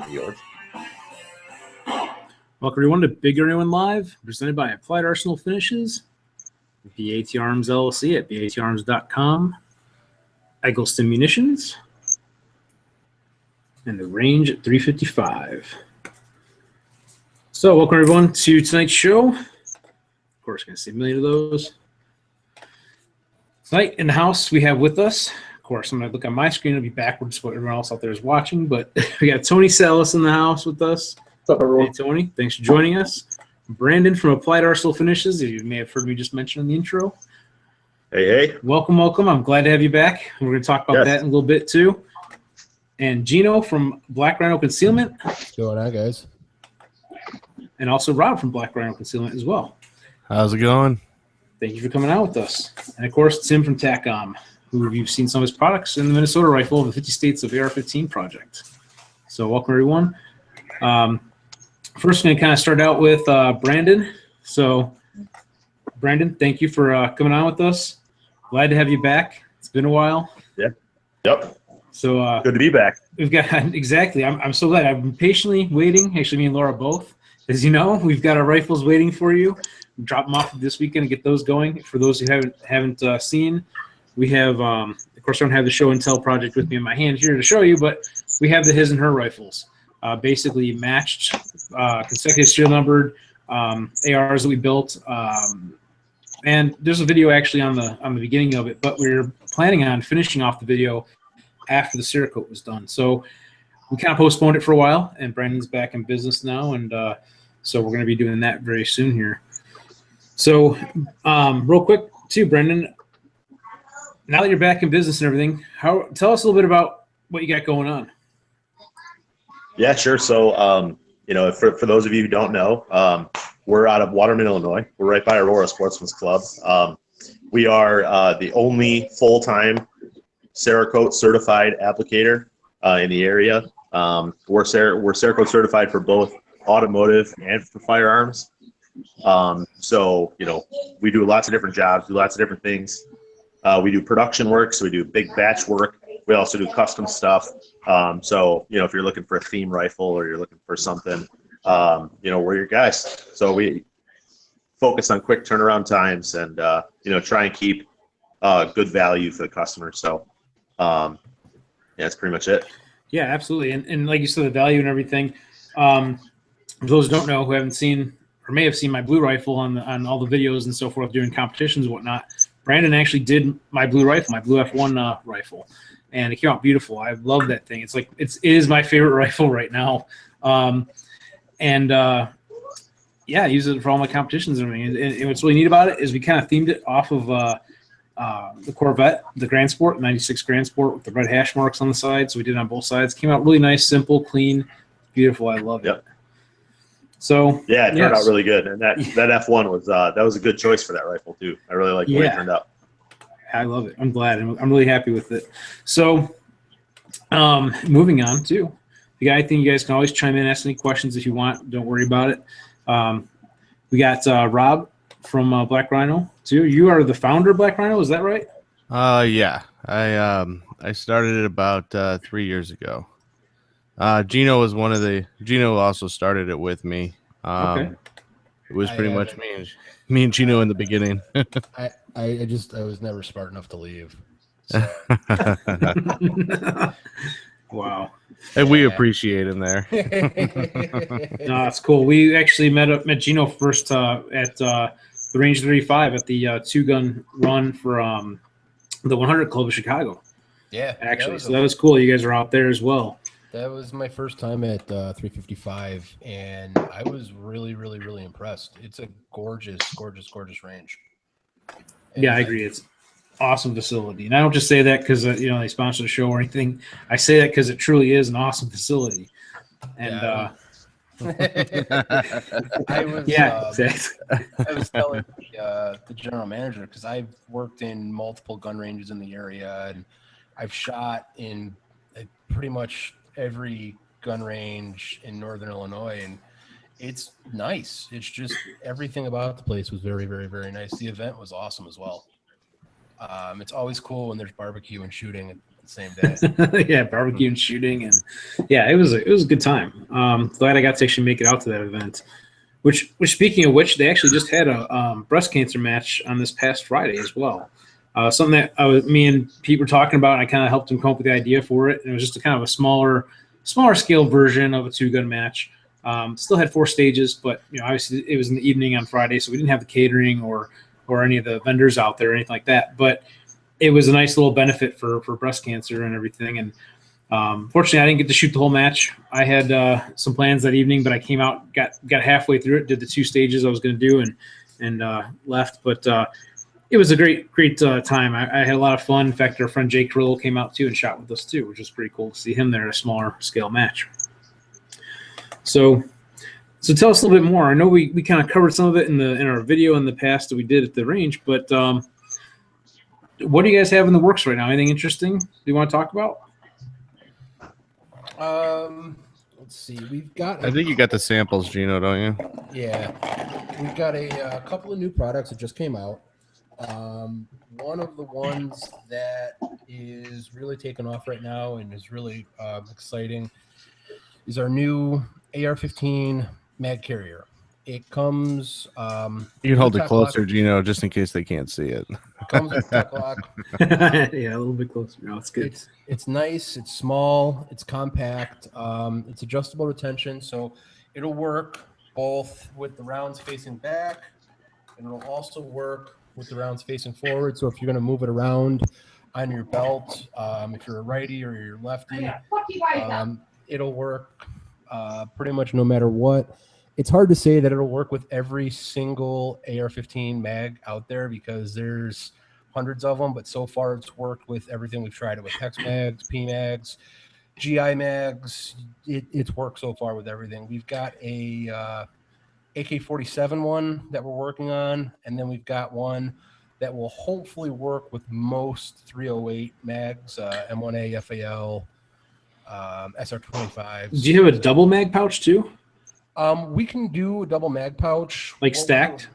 yours. Welcome everyone to BigGunner81 Live, presented by Applied Arsenal Finishes, BAT Arms LLC at batarms.com, Eggleston Munitions, and the range at 355. So welcome everyone to tonight's show. Of course, going to see a million of those. Tonight in the house we have with us, of course, I'm going to look on my screen. It'll be backwards what everyone else out there is watching, but we got Tony Salas in the house with us. What's up, everyone? Hey, Tony. Thanks for joining us. Brandon from Applied Arsenal Finishes. You may have heard me just mention in the intro. Hey. Welcome, welcome. I'm glad to have you back. We're going to talk about that in a little bit, too. And Gino from Black Rhino Concealment. What's going on, guys? And also Rob from Black Rhino Concealment as well. How's it going? Thank you for coming out with us. And, of course, Tim from TACCOM, who you've seen some of his products in the Minnesota Rifle of the 50 States of AR-15 project. So welcome, everyone. First, I'm going to kind of start out with Brandon. So, Brandon, thank you for coming on with us. Glad to have you back. It's been a while. Yeah. Yep. So good to be back. We've got exactly. I'm so glad. I've been patiently waiting. Actually, me and Laura both. As you know, we've got our rifles waiting for you. Drop them off this weekend and get those going. For those who haven't seen, we have. Of course, I don't have the show and tell project with me in my hand here to show you, but we have the his and her rifles. Basically matched, consecutive serial numbered ARs that we built, and there's a video actually on the beginning of it. But we're planning on finishing off the video after the Cerakote was done. So we kind of postponed it for a while, and Brandon's back in business now, and so we're going to be doing that very soon here. So real quick too, Brendan, now that you're back in business and everything, tell us a little bit about what you got going on. Yeah, sure. So, for those of you who don't know, we're out of Waterman, Illinois. We're right by Aurora Sportsman's Club. We are the only full-time Cerakote certified applicator in the area. We're Cerakote certified for both automotive and for firearms. So, we do lots of different jobs, do lots of different things. We do production work, so we do big batch work. We also do custom stuff. So, if you're looking for a theme rifle or you're looking for something, we're your guys. So we focus on quick turnaround times and, try and keep good value for the customer. So, that's pretty much it. Yeah, absolutely. And like you said, the value and everything. For those who don't know, who haven't seen or may have seen my blue rifle on all the videos and so forth during competitions and whatnot, Brandon actually did my blue rifle, my blue F1 rifle. And it came out beautiful. I love that thing. It's like it is my favorite rifle right now. I use it for all my competitions and everything. And what's really neat about it is we kind of themed it off of the Corvette, the Grand Sport, 96 Grand Sport with the red hash marks on the side. So we did it on both sides. Came out really nice, simple, clean, beautiful. I love it. So yeah, it turned out really good. And that F1 was a good choice for that rifle too. I really like the way it turned out. I love it. I'm glad. I'm really happy with it. So, moving on to the guy. I think you guys can always chime in, ask any questions if you want. Don't worry about it. We got Rob from Black Rhino too. You are the founder of Black Rhino, is that right? Yeah. I started it about 3 years ago. Gino was Gino also started it with me. Okay. It was pretty much me and Gino in the beginning. I was never smart enough to leave. So. Wow. And we appreciate him there. No, that's cool. We actually met Gino first at the Range 35 at the two-gun run for the 100 Club of Chicago. Yeah. Actually, that was cool. You guys are out there as well. That was my first time at 355, and I was really, really, really impressed. It's a gorgeous, gorgeous, gorgeous range. And yeah, I agree. It's awesome facility. And I don't just say that because, they sponsor the show or anything. I say that because it truly is an awesome facility. And I was, exactly. I was telling the general manager, because I've worked in multiple gun ranges in the area, and I've shot in pretty much every gun range in Northern Illinois, and it's nice. It's just everything about the place was very, very, very nice. The event was awesome as well. It's always cool when there's barbecue and shooting and the same day. Yeah, barbecue and shooting, and yeah, it was a good time. Glad I got to actually make it out to that event. Which speaking of which, they actually just had a breast cancer match on this past Friday as well. Something that me and Pete were talking about, and I kind of helped him come up with the idea for it. And it was just a kind of a smaller scale version of a 2-gun match. Still had 4 stages, but obviously it was in the evening on Friday, so we didn't have the catering or any of the vendors out there or anything like that. But it was a nice little benefit for breast cancer and everything. And fortunately, I didn't get to shoot the whole match. I had some plans that evening, but I came out, got halfway through it, did the 2 stages I was going to do, and left. But it was a great time. I had a lot of fun. In fact, our friend Jake Carrillo came out too and shot with us too, which was pretty cool to see him there at a smaller scale match. So tell us a little bit more. I know we kind of covered some of it in our video in the past that we did at the range, but what do you guys have in the works right now? Anything interesting you want to talk about? Let's see. We've got. I think you got the samples, Gino, don't you? Yeah, we've got a couple of new products that just came out. One of the ones that is really taking off right now and is really exciting is our new AR-15 mag carrier. It comes. You can hold it closer, Gino, just in case they can't see it. It comes with a lock. Yeah, a little bit closer. No, it's good. It's nice. It's small. It's compact. It's adjustable retention, so it'll work both with the rounds facing back, and it'll also work with the rounds facing forward. So if you're going to move it around on your belt, if you're a righty or you're lefty, it'll work pretty much no matter what. It's hard to say that it'll work with every single AR-15 mag out there because there's hundreds of them, but so far it's worked with everything we've tried it with hex mags, P mags, GI mags. It's worked so far with everything. We've got a AK-47 one that we're working on, and then we've got one that will hopefully work with most 308 mags, M1A, FAL, SR25. Do you have a double mag pouch too? We can do a double mag pouch. Like stacked?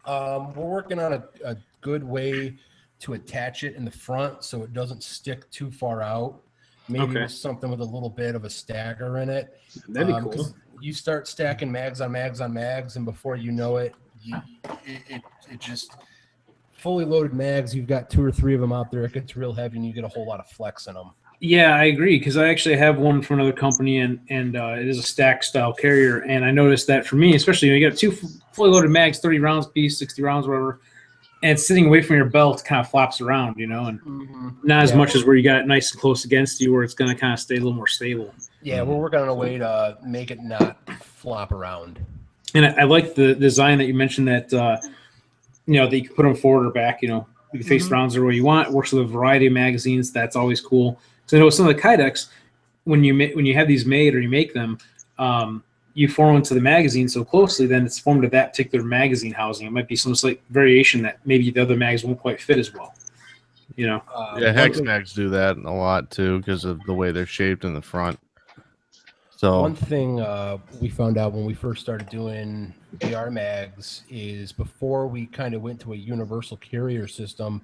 We're working on a good way to attach it in the front so it doesn't stick too far out. Maybe with something with a little bit of a stagger in it. That'd be cool. You start stacking mags on mags on mags, and before you know it, it just fully loaded mags. You've got 2 or 3 of them out there. It gets real heavy, and you get a whole lot of flex in them. Yeah, I agree, because I actually have one from another company, and it is a stack style carrier. And I noticed that for me, especially when you got 2 fully loaded mags, 30 rounds piece, 60 rounds, whatever, and it's sitting away from your belt, kind of flops around, and not as much as where you got it nice and close against you, where it's going to kind of stay a little more stable. Yeah, we're working on a way to make it not flop around. And I like the design that you mentioned that, that you can put them forward or back, you can face rounds the way you want. It works with a variety of magazines. That's always cool. So I know some of the Kydex, when you have these made or you make them, you form into the magazine so closely, then it's formed to that particular magazine housing. It might be some slight variation that maybe the other mags won't quite fit as well. Yeah, hex mags do that a lot too because of the way they're shaped in the front. So one thing we found out when we first started doing BR mags is before we kind of went to a universal carrier system,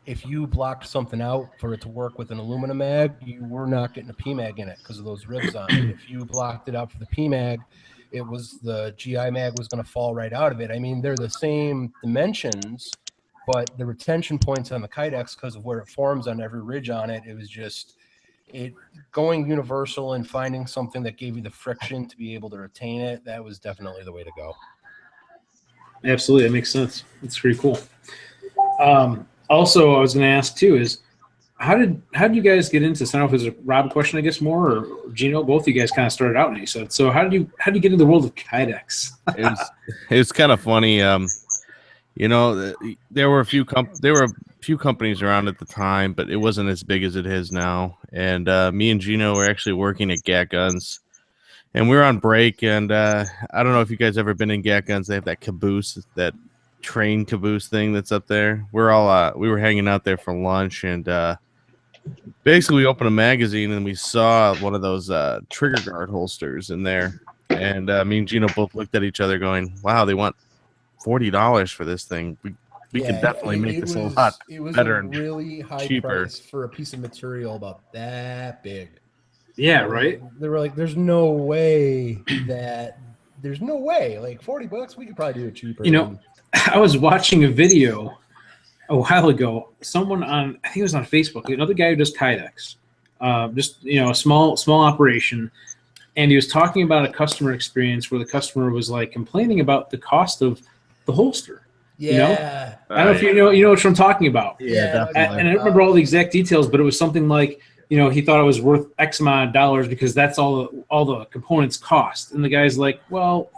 if you blocked something out for it to work with an aluminum mag, you were not getting a PMag in it because of those ribs on it. If you blocked it out for the PMag, it was the GI mag was going to fall right out of it. I mean, they're the same dimensions, but the retention points on the Kydex, because of where it forms on every ridge on it, it was just going universal and finding something that gave you the friction to be able to retain it. That was definitely the way to go. Absolutely, that makes sense. That's pretty cool. Also, I was going to ask too is how did you guys get into this? I don't know if it was a Rob question, I guess, more, or Gino. Both of you guys kind of started out, and you said so. How did you get into the world of Kydex? it was kind of funny. There were a few companies around at the time, but it wasn't as big as it is now. And me and Gino were actually working at Gat Guns, and we were on break. And I don't know if you guys ever been in Gat Guns. They have that caboose, that train caboose thing that's up there. We were hanging out there for lunch, and basically we opened a magazine and we saw one of those trigger guard holsters in there. And me and Gino both looked at each other going, wow, they want $40 for this thing. We could definitely make this a was, lot it was better a and really high cheaper. price for a piece of material about that big. Yeah, right. They were like, there's no way. Like $40, we could probably do it cheaper. You know, I was watching a video a while ago. Someone on, I think it was on Facebook, another guy who does kydex, just a small operation, and he was talking about a customer experience where the customer was like complaining about the cost of the holster. Yeah. I don't know if you know what I'm talking about. Yeah, definitely. And I don't remember all the exact details, but it was something like, he thought it was worth X amount of dollars because that's all the components cost. And the guy's like, well,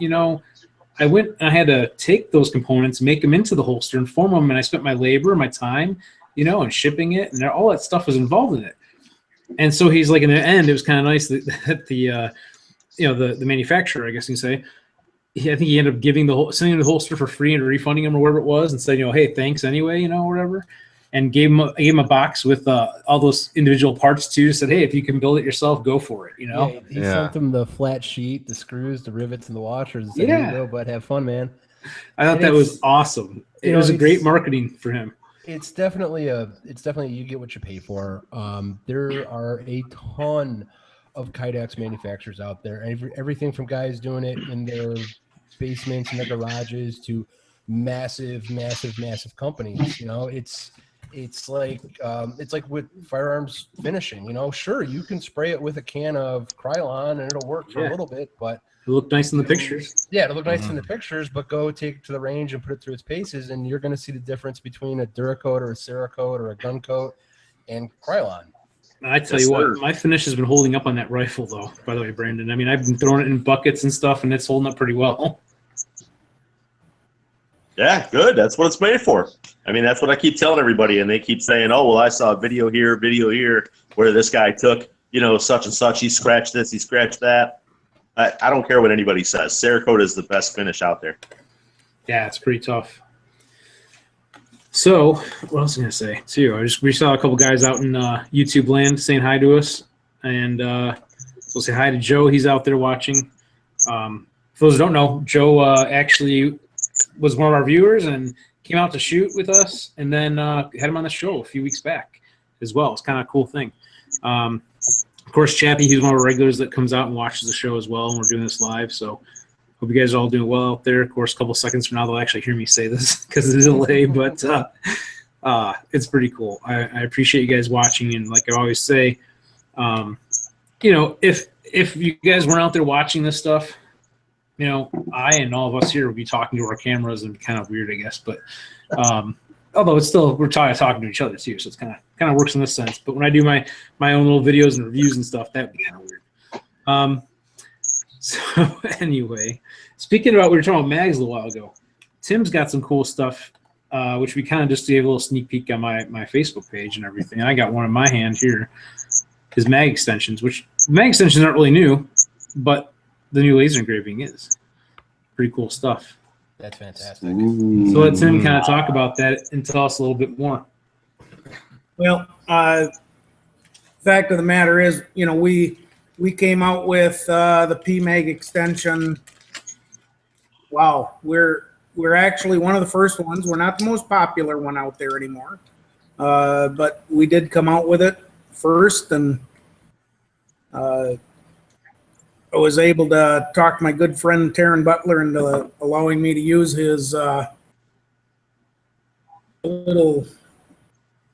I went and I had to take those components, make them into the holster, and form them, and I spent my labor, my time, and shipping it, and all that stuff was involved in it. And so he's like, in the end, it was kind of nice that the the manufacturer, I guess you can say, I think he ended up sending the holster for free and refunding him or whatever it was, and said, hey, thanks anyway, whatever. And gave him a box with all those individual parts too. Said, hey, if you can build it yourself, go for it. Yeah, he sent them the flat sheet, the screws, the rivets, and the washers. And said, here you go, but have fun, man. I thought that was awesome. It was a great marketing for him. It's definitely you get what you pay for. There are a ton of kydex manufacturers out there. Everything from guys doing it in their basements and their garages to massive companies. It's like with firearms finishing. Sure, you can spray it with a can of Krylon and it'll work for a little bit, but it looked nice in the pictures. Yeah, it'll look nice in the pictures, but go take it to the range and put it through its paces, and you're going to see the difference between a Duracoat or a Cerakote or a gun coat and Krylon. I tell you what, my finish has been holding up on that rifle, though. By the way, Brandon, I mean, I've been throwing it in buckets and stuff, and it's holding up pretty well. Yeah, good. That's what it's made for. I mean, that's what I keep telling everybody, and they keep saying, "Oh, well, I saw a video here, where this guy took, such and such. He scratched this, he scratched that." I don't care what anybody says. Cerakote is the best finish out there. Yeah, it's pretty tough. So, what else was I going to say, too? We saw a couple guys out in YouTube land saying hi to us. And so say hi to Joe. He's out there watching. For those who don't know, Joe actually was one of our viewers and came out to shoot with us. And then had him on the show a few weeks back as well. It's kind of a cool thing. Of course, Chappie, he's one of our regulars that comes out and watches the show as well, and we're doing this live. So hope you guys are all doing well out there. Of course, a couple seconds from now, they'll actually hear me say this because of the delay, but it's pretty cool. I appreciate you guys watching, and like I always say, if you guys weren't out there watching this stuff, I and all of us here would be talking to our cameras and kind of weird, I guess, but although it's still, we're talking to each other too, so it's kind of works in this sense. But when I do my own little videos and reviews and stuff, that would be kind of weird. So anyway, speaking about, we were talking about mags a little while ago. Tim's got some cool stuff, which we kind of just gave a little sneak peek on my Facebook page and everything. I got one in my hand here, his mag extensions, which mag extensions aren't really new, but the new laser engraving is pretty cool stuff. That's fantastic. Ooh. So let Tim kind of talk about that and tell us a little bit more. Well, fact of the matter is, we came out with the PMag extension. Wow, we're actually one of the first ones. We're not the most popular one out there anymore, but we did come out with it first, and I was able to talk my good friend Taryn Butler into allowing me to use his little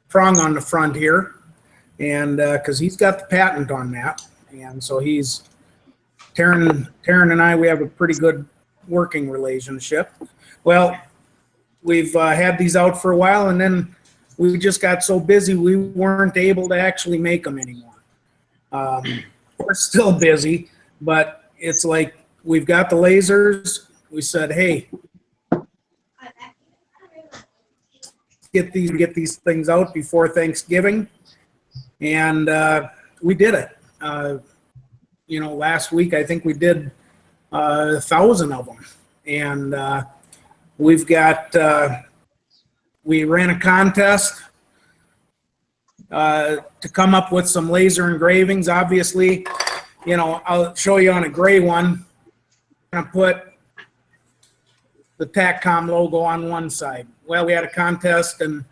prong on the front here, and because he's got the patent on that, and so Taryn and I, we have a pretty good working relationship. Well, we've had these out for a while, and then we just got so busy we weren't able to actually make them anymore. We're still busy, but it's like we've got the lasers. We said, hey, get these things out before Thanksgiving, and we did it. Last week I think we did 1,000 of them, and we've got we ran a contest to come up with some laser engravings. Obviously, I'll show you on a gray one. I'm gonna put the TACCOM logo on one side. Well, we had a contest, and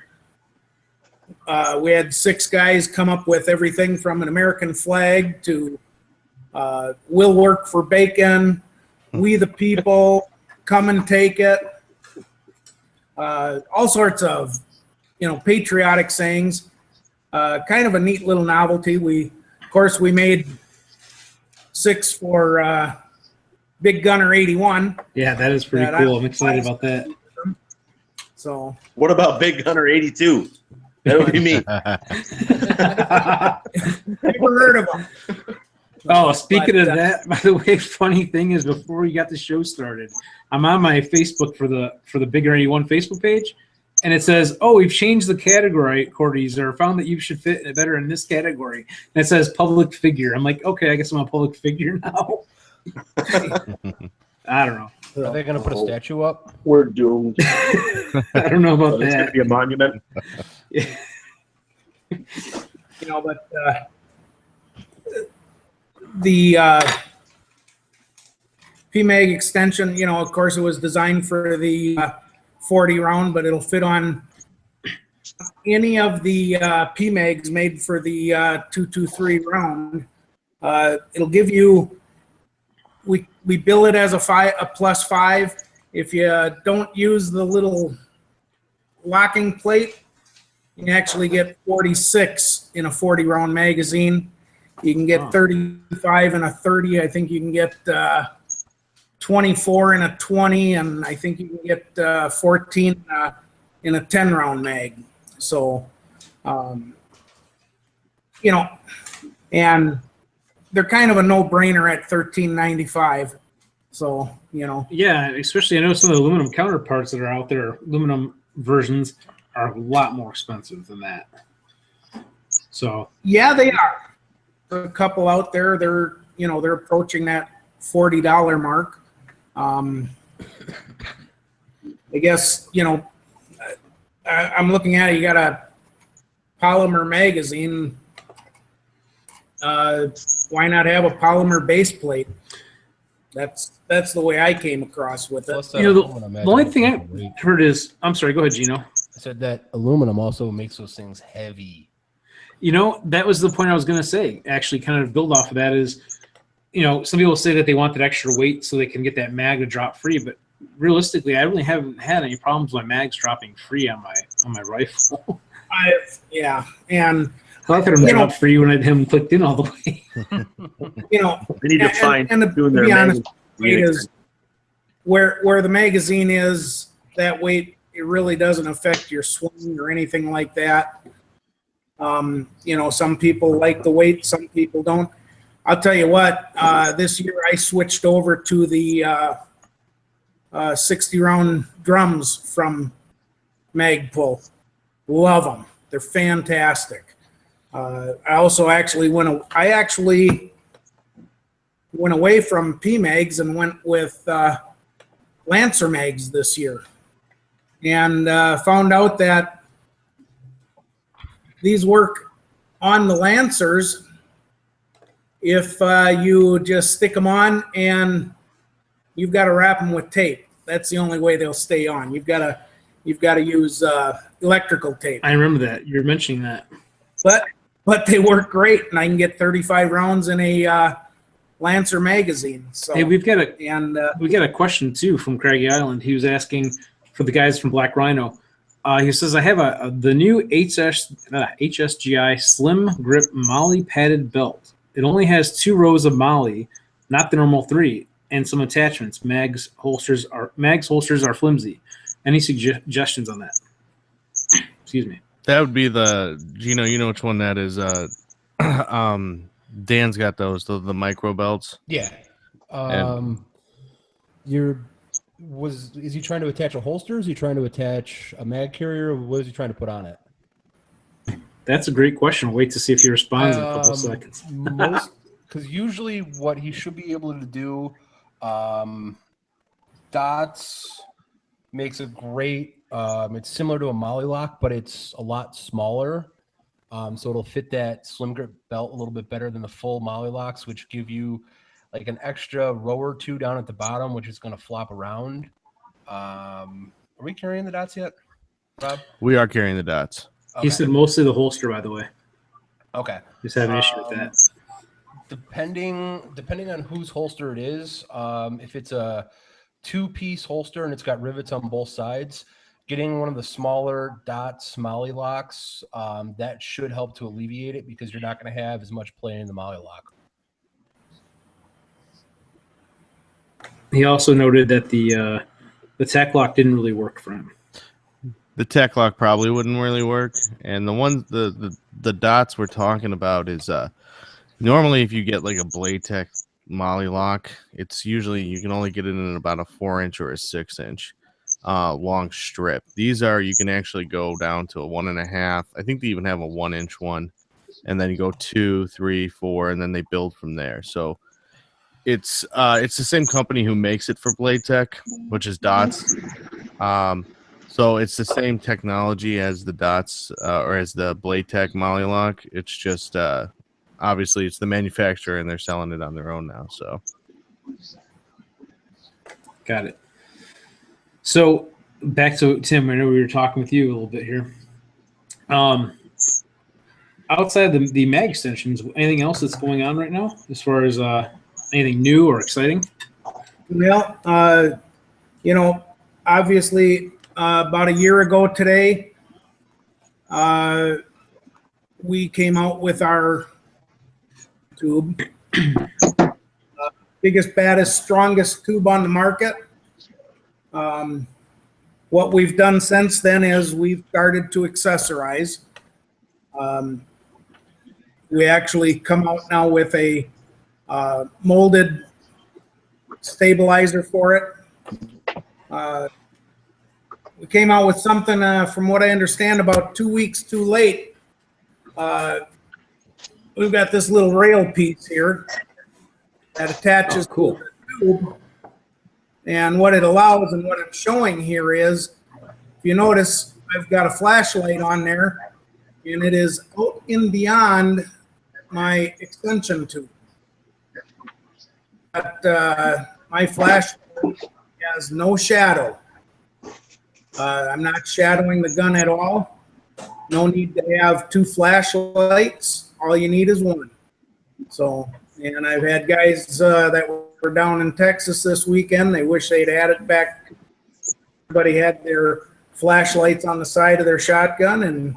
we had 6 guys come up with everything from an American flag to "We'll work for bacon," "We the people," "Come and take it," all sorts of, patriotic sayings. Kind of a neat little novelty. Of course, we made 6 for BigGunner81. Yeah, that is pretty cool. I'm excited about that. So, What about BigGunner82? That would be me. never heard of them. Oh, speaking of that, by the way, funny thing is, before we got the show started, I'm on my Facebook for the BigGunner81 Facebook page, and it says, "Oh, we've changed the categories, or found that you should fit better in this category." And it says public figure. I'm like, okay, I guess I'm a public figure now. I don't know. Are they going to put a statue up? We're doomed. I don't know about It's going to that. be a monument. But the PMAG extension, of course, it was designed for the 40 round, but it'll fit on any of the PMAGs made for the 223 round. It'll give you, we bill it as a +5. If you don't use the little locking plate, you can actually get 46 in a 40 round magazine. You can get 35 in a 30. I think you can get 24 in a 20, and I think you can get 14 in a 10 round mag. So, and they're kind of a no-brainer at $13.95. So, Yeah, especially I know some of the aluminum counterparts that are out there, aluminum versions, are a lot more expensive than that. So yeah, they are. A couple out there, they're approaching that $40 mark. I guess, I'm looking at it, you got a polymer magazine. Why not have a polymer base plate? That's the way I came across with it. Plus, the only thing I heard is, I'm sorry, go ahead, Gino. I said that aluminum also makes those things heavy. That was the point I was going to say. Actually, kind of build off of that is, some people say that they want that extra weight so they can get that mag to drop free, but realistically, I really haven't had any problems with my mags dropping free on my rifle. And I thought it dropped free when I had him clicked in all the way. They need to find doing their honest, magazine is where the magazine is, that weight, it really doesn't affect your swing or anything like that. Some people like the weight, some people don't. I'll tell you what, this year I switched over to the 60 round drums from Magpul. Love them. They're fantastic. I actually went away from PMags and went with Lancer mags this year, and found out that these work on the Lancers if you just stick them on, and you've got to wrap them with tape. That's the only way they'll stay on. You've got to use electrical tape. I remember that. You're mentioning that. But they work great, and I can get 35 rounds in a Lancer magazine. So hey, we got a question too from Craggy Island. He was asking for the guys from Black Rhino. He says, I have the new HSGI Slim Grip Molly padded belt. It only has 2 rows of Molly, not the normal 3, and some attachments. Mags holsters are flimsy. Any suggestions on that? Excuse me. That would be the Gino. You know which one that is. Dan's got those, the micro belts. Yeah. Is he trying to attach a holster? Is he trying to attach a mag carrier? What is he trying to put on it? That's a great question. I'll wait to see if he responds in a couple seconds. Because usually what he should be able to do, Dots makes a great, it's similar to a Molly lock, but it's a lot smaller. So it'll fit that slim grip belt a little bit better than the full Molly locks, which give you like an extra row or 2 down at the bottom, which is going to flop around. Are we carrying the dots yet, Rob? We are carrying the dots. Okay. He said mostly the holster, by the way. Okay. Just have an issue with that. Depending on whose holster it is, if it's a 2-piece holster and it's got rivets on both sides, getting one of the smaller dots molly locks, that should help to alleviate it because you're not going to have as much play in the molly lock. He also noted that the tack lock didn't really work for him. The tech lock probably wouldn't really work, and the ones the dots we're talking about is normally if you get like a Blade Tech molly lock, it's usually you can only get it in about a 4-inch or a 6-inch long strip. These are you can actually go down to a 1.5. I think they even have a 1-inch one, and then you go 2, 3, 4, and then they build from there. So it's the same company who makes it for Blade Tech, which is Dots. So it's the same technology as the Dots or as the Blade Tech molly lock. It's just obviously it's the manufacturer and they're selling it on their own now. So Got it. So back to Tim. I know we were talking with you a little bit here. Outside the mag extensions, anything else that's going on right now as far as anything new or exciting? Well, obviously about a year ago today, we came out with our tube. Biggest, baddest, strongest tube on the market. What we've done since then is we've started to accessorize. We actually come out now with a molded stabilizer for it. We came out with something, from what I understand, about 2 weeks too late. We've got this little rail piece here that attaches to the tube. And what it allows and what I'm showing here is, if you notice, I've got a flashlight on there, and it is out and beyond my extension tube. But my flashlight has no shadow. I'm not shadowing the gun at all. No need to have 2 flashlights. All you need is 1. So, and I've had guys that were down in Texas this weekend. They wish they'd had it back. Everybody had their flashlights on the side of their shotgun, and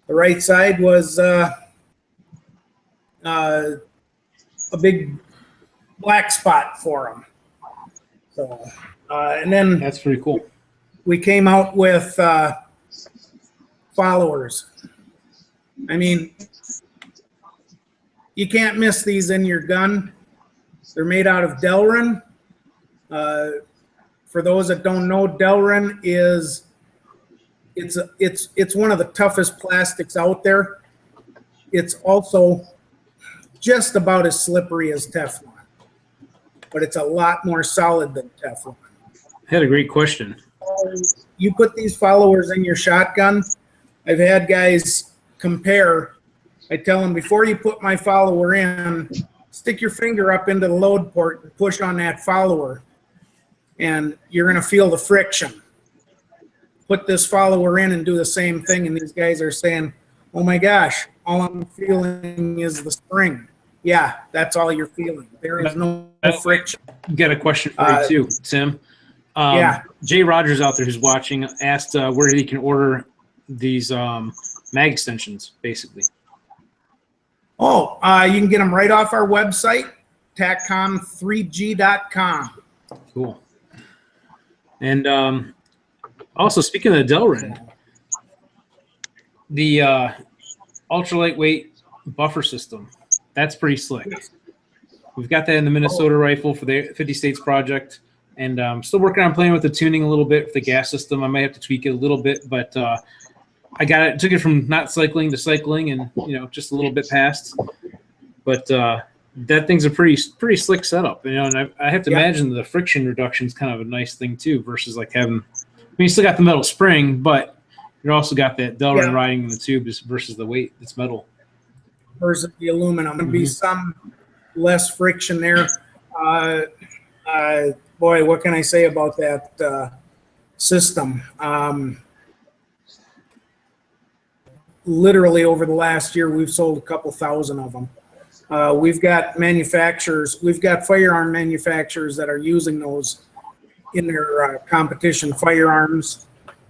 the right side was a big black spot for them. So, and then That's pretty cool. we came out with followers. I mean, you can't miss these in your gun. They're made out of Delrin. For those that don't know, Delrin is it's one of the toughest plastics out there. It's also just about as slippery as Teflon, but it's a lot more solid than Teflon. I had a great question. You put these followers in your shotgun. I've had guys compare. I tell them, before you put my follower in, stick your finger up into the load port and push on that follower, and you're going to feel the friction. Put this follower in and do the same thing, and these guys are saying, oh my gosh, all I'm feeling is the spring. Yeah, that's all you're feeling. There is no friction. Got a question for you too, Tim. Yeah. Jay Rogers out there who's watching asked where he can order these mag extensions, basically. Oh, you can get them right off our website, TACCOM3G.com. Cool. And also, speaking of the Delrin, the ultra lightweight buffer system, that's pretty slick. We've got that in the Minnesota rifle for the 50 States project, and I'm still working on playing with the tuning a little bit for the gas system. I might have to tweak it a little bit, but I took it from not cycling to cycling, and just a little bit past. But that thing's a pretty slick setup, and I have to imagine the friction reduction is kind of a nice thing too, versus like having. You still got the metal spring, but you also got that Delrin riding in the tube versus the weight that's metal. Versus the aluminum. There'd be some less friction there. boy, what can I say about that system? Literally over the last year, we've sold a couple thousand of them. We've got manufacturers, we've got firearm manufacturers that are using those in their competition firearms.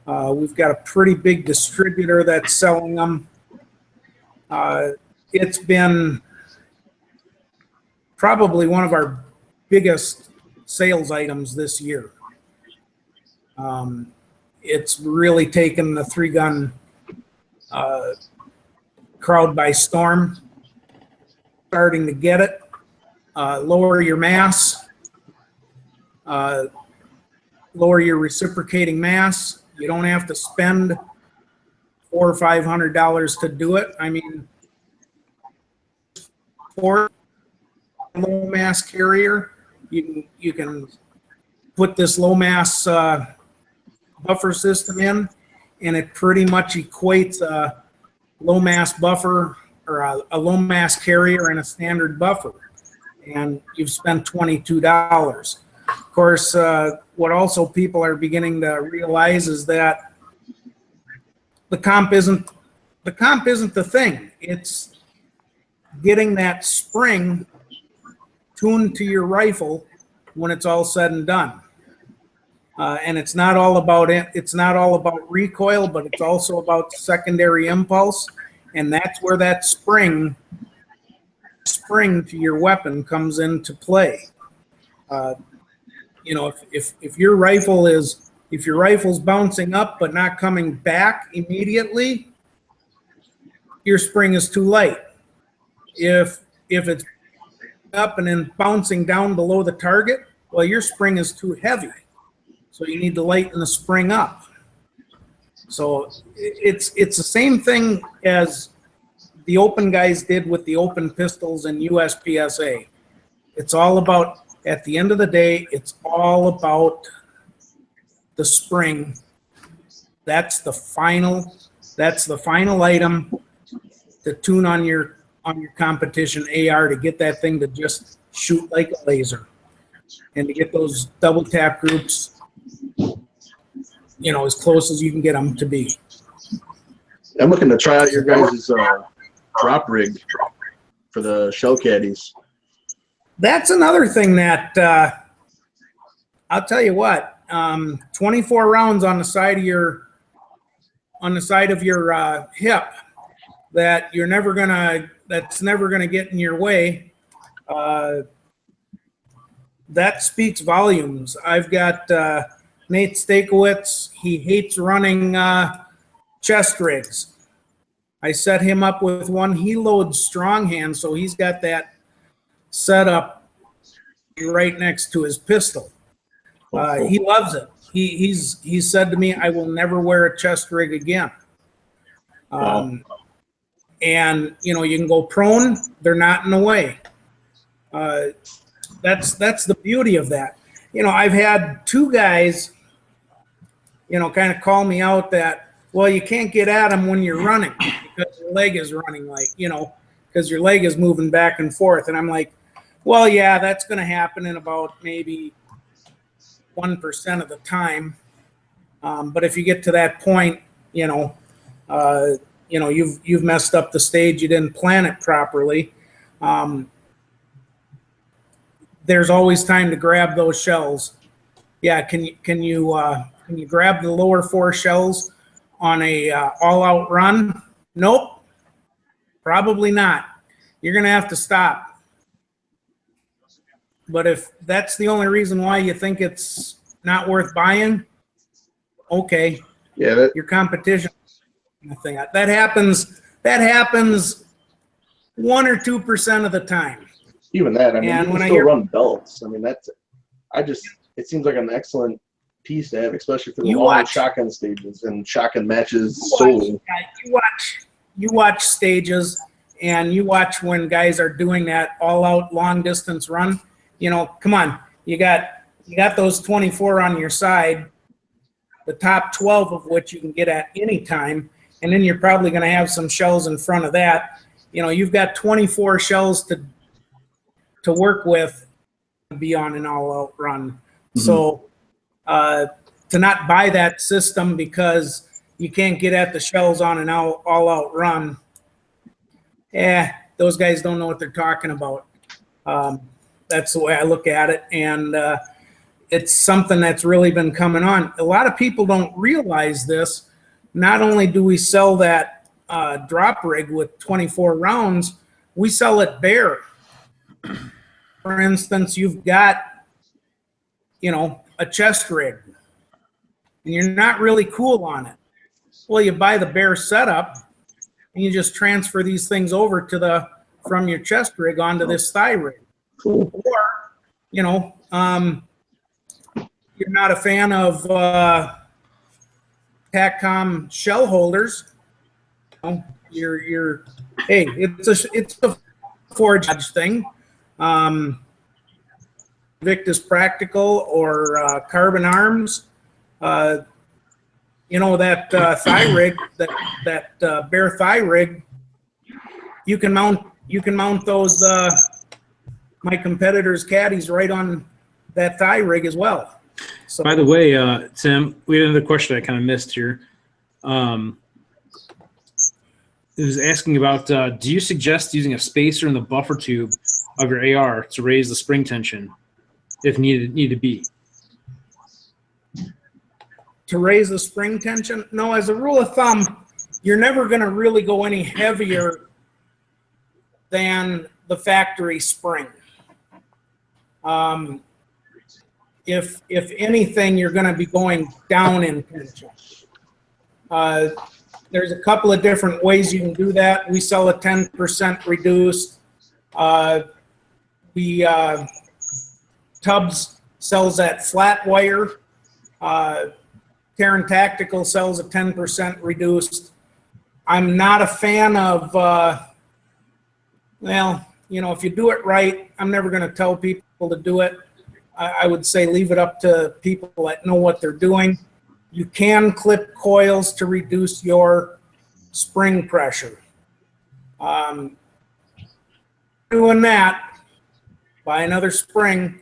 We've got a pretty big distributor that's selling them. It's been probably one of our biggest sales items this year. It's really taken the 3-gun crowd by storm. Starting to get it. Lower your mass. Lower your reciprocating mass. You don't have to spend $400 or $500 to do it. I mean, for a low mass carrier, you can put this low mass buffer system in, and it pretty much equates a low mass buffer or a low mass carrier and a standard buffer, and you've spent $22. Of course, what also people are beginning to realize is that the comp isn't the thing. It's getting that spring tuned to your rifle when it's all said and done. And it's not all about it. It's not all about recoil, but it's also about secondary impulse, and that's where that spring to your weapon comes into play. You know, if your rifle's bouncing up but not coming back immediately, your spring is too light. If it's up and then bouncing down below the target, well, your spring is too heavy. So you need to lighten the spring up. So it's the same thing as the open guys did with the open pistols and USPSA. It's all about, at the end of the day, it's all about the spring. That's the final item to tune on your competition AR to get that thing to just shoot like a laser, and to get those double tap groups, you know, as close as you can get them to be. I'm looking to try out your guys' drop rig for the shell caddies. That's another thing that I'll tell you what. 24 rounds on the side of your hip that that's never gonna get in your way. That speaks volumes. I've got Nate Stakowitz. He hates running chest rigs. I set him up with one. He loads strong hand, so he's got that set up right next to his pistol. He loves it. He said to me, "I will never wear a chest rig again." And you know, you can go prone; they're not in the way. That's the beauty of that. You know, I've had 2 guys, you know, kind of call me out that, well, you can't get at them when you're running because your leg is running, like, you know, because your leg is moving back and forth. And I'm like, well, yeah, that's going to happen in about maybe 1% of the time. But if you get to that point, you know, you've messed up the stage. You didn't plan it properly. There's always time to grab those shells. Yeah, can you grab the lower 4 shells on a all-out run? Nope, probably not. You're gonna have to stop. But if that's the only reason why you think it's not worth buying, okay. Yeah, your competition thing that happens 1 or 2% of the time. Even that, I mean, and you when can I still hear run belts. I mean, it seems like an excellent piece to have, especially for the long shotgun stages and shotgun matches solely. You watch stages, and you watch when guys are doing that all-out long-distance run. You know, come on, you got those 24 on your side, the top 12 of which you can get at any time, and then you're probably going to have some shells in front of that. You know, you've got 24 shells to work with to be on an all-out run. So to not buy that system because you can't get at the shells on an all-out run, those guys don't know what they're talking about. That's the way I look at it, and it's something that's really been coming on. A lot of people don't realize this. Not only do we sell that drop rig with 24 rounds, we sell it bare. For instance, you've got, a chest rig, and you're not really cool on it. Well, you buy the bare setup, and you just transfer these things over from your chest rig onto this thigh rig. Cool. Or, you're not a fan of TACCOM shell holders. It's a forge thing. Victus Practical or Carbon Arms. That thigh rig, that bare thigh rig, you can mount those my competitors' caddies right on that thigh rig as well. So, by the way, Tim, we had another question I kind of missed here. It was asking about, do you suggest using a spacer in the buffer tube of your AR to raise the spring tension if need to be? To raise the spring tension? No, as a rule of thumb, you're never going to really go any heavier than the factory spring. If anything, you're going to be going down in tension. There's a couple of different ways you can do that. We sell a 10% reduced. Tubbs sells that flat wire. Terran Tactical sells a 10% reduced. I'm not a fan of, if you do it right, I'm never going to tell people to do it. I would say leave it up to people that know what they're doing. You can clip coils to reduce your spring pressure. Doing that, buy another spring,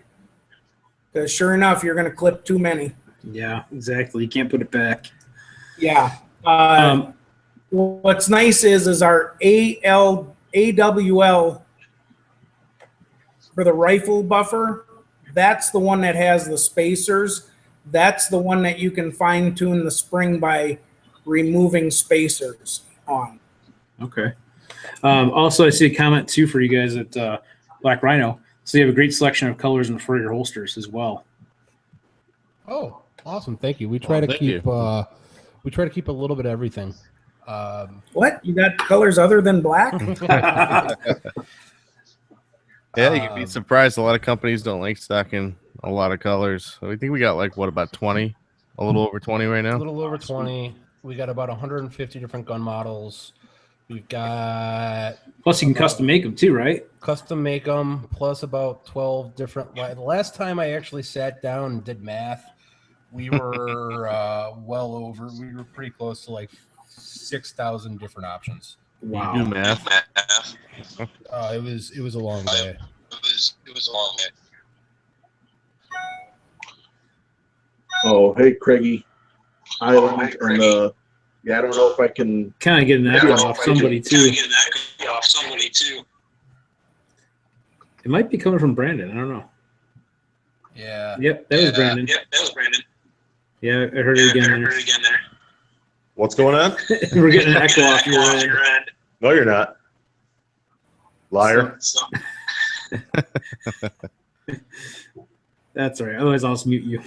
because sure enough, you're going to clip too many. Yeah, exactly. You can't put it back. Yeah. What's nice is our AWL for the rifle buffer. That's the one that has the spacers. That's the one that you can fine tune the spring by removing spacers on. Okay. Also, I see a comment too for you guys at Black Rhino. So you have a great selection of colors and for your holsters as well. Oh, awesome! Thank you. We try to keep a little bit of everything. What? You got colors other than black? Yeah, you can be surprised. A lot of companies don't like stocking a lot of colors. So I think we got about 20, a little over 20 right now. A little over 20. We got about 150 different gun models. We've got plus you can custom make them too, right? Custom make them plus about 12 different. The last time I actually sat down and did math, we were we were pretty close to 6,000 different options. Wow. You do math. It was a long day. It was a long day. Oh, hey, Craigie Island, and I don't know if I can kind of get an echo off somebody too. It might be coming from Brandon. I don't know. Yeah. Yep, that was Brandon. Yeah, I heard it again there. What's going on? We're getting an echo off your end. No, you're not. Liar. That's all right. Otherwise, I'll just mute you.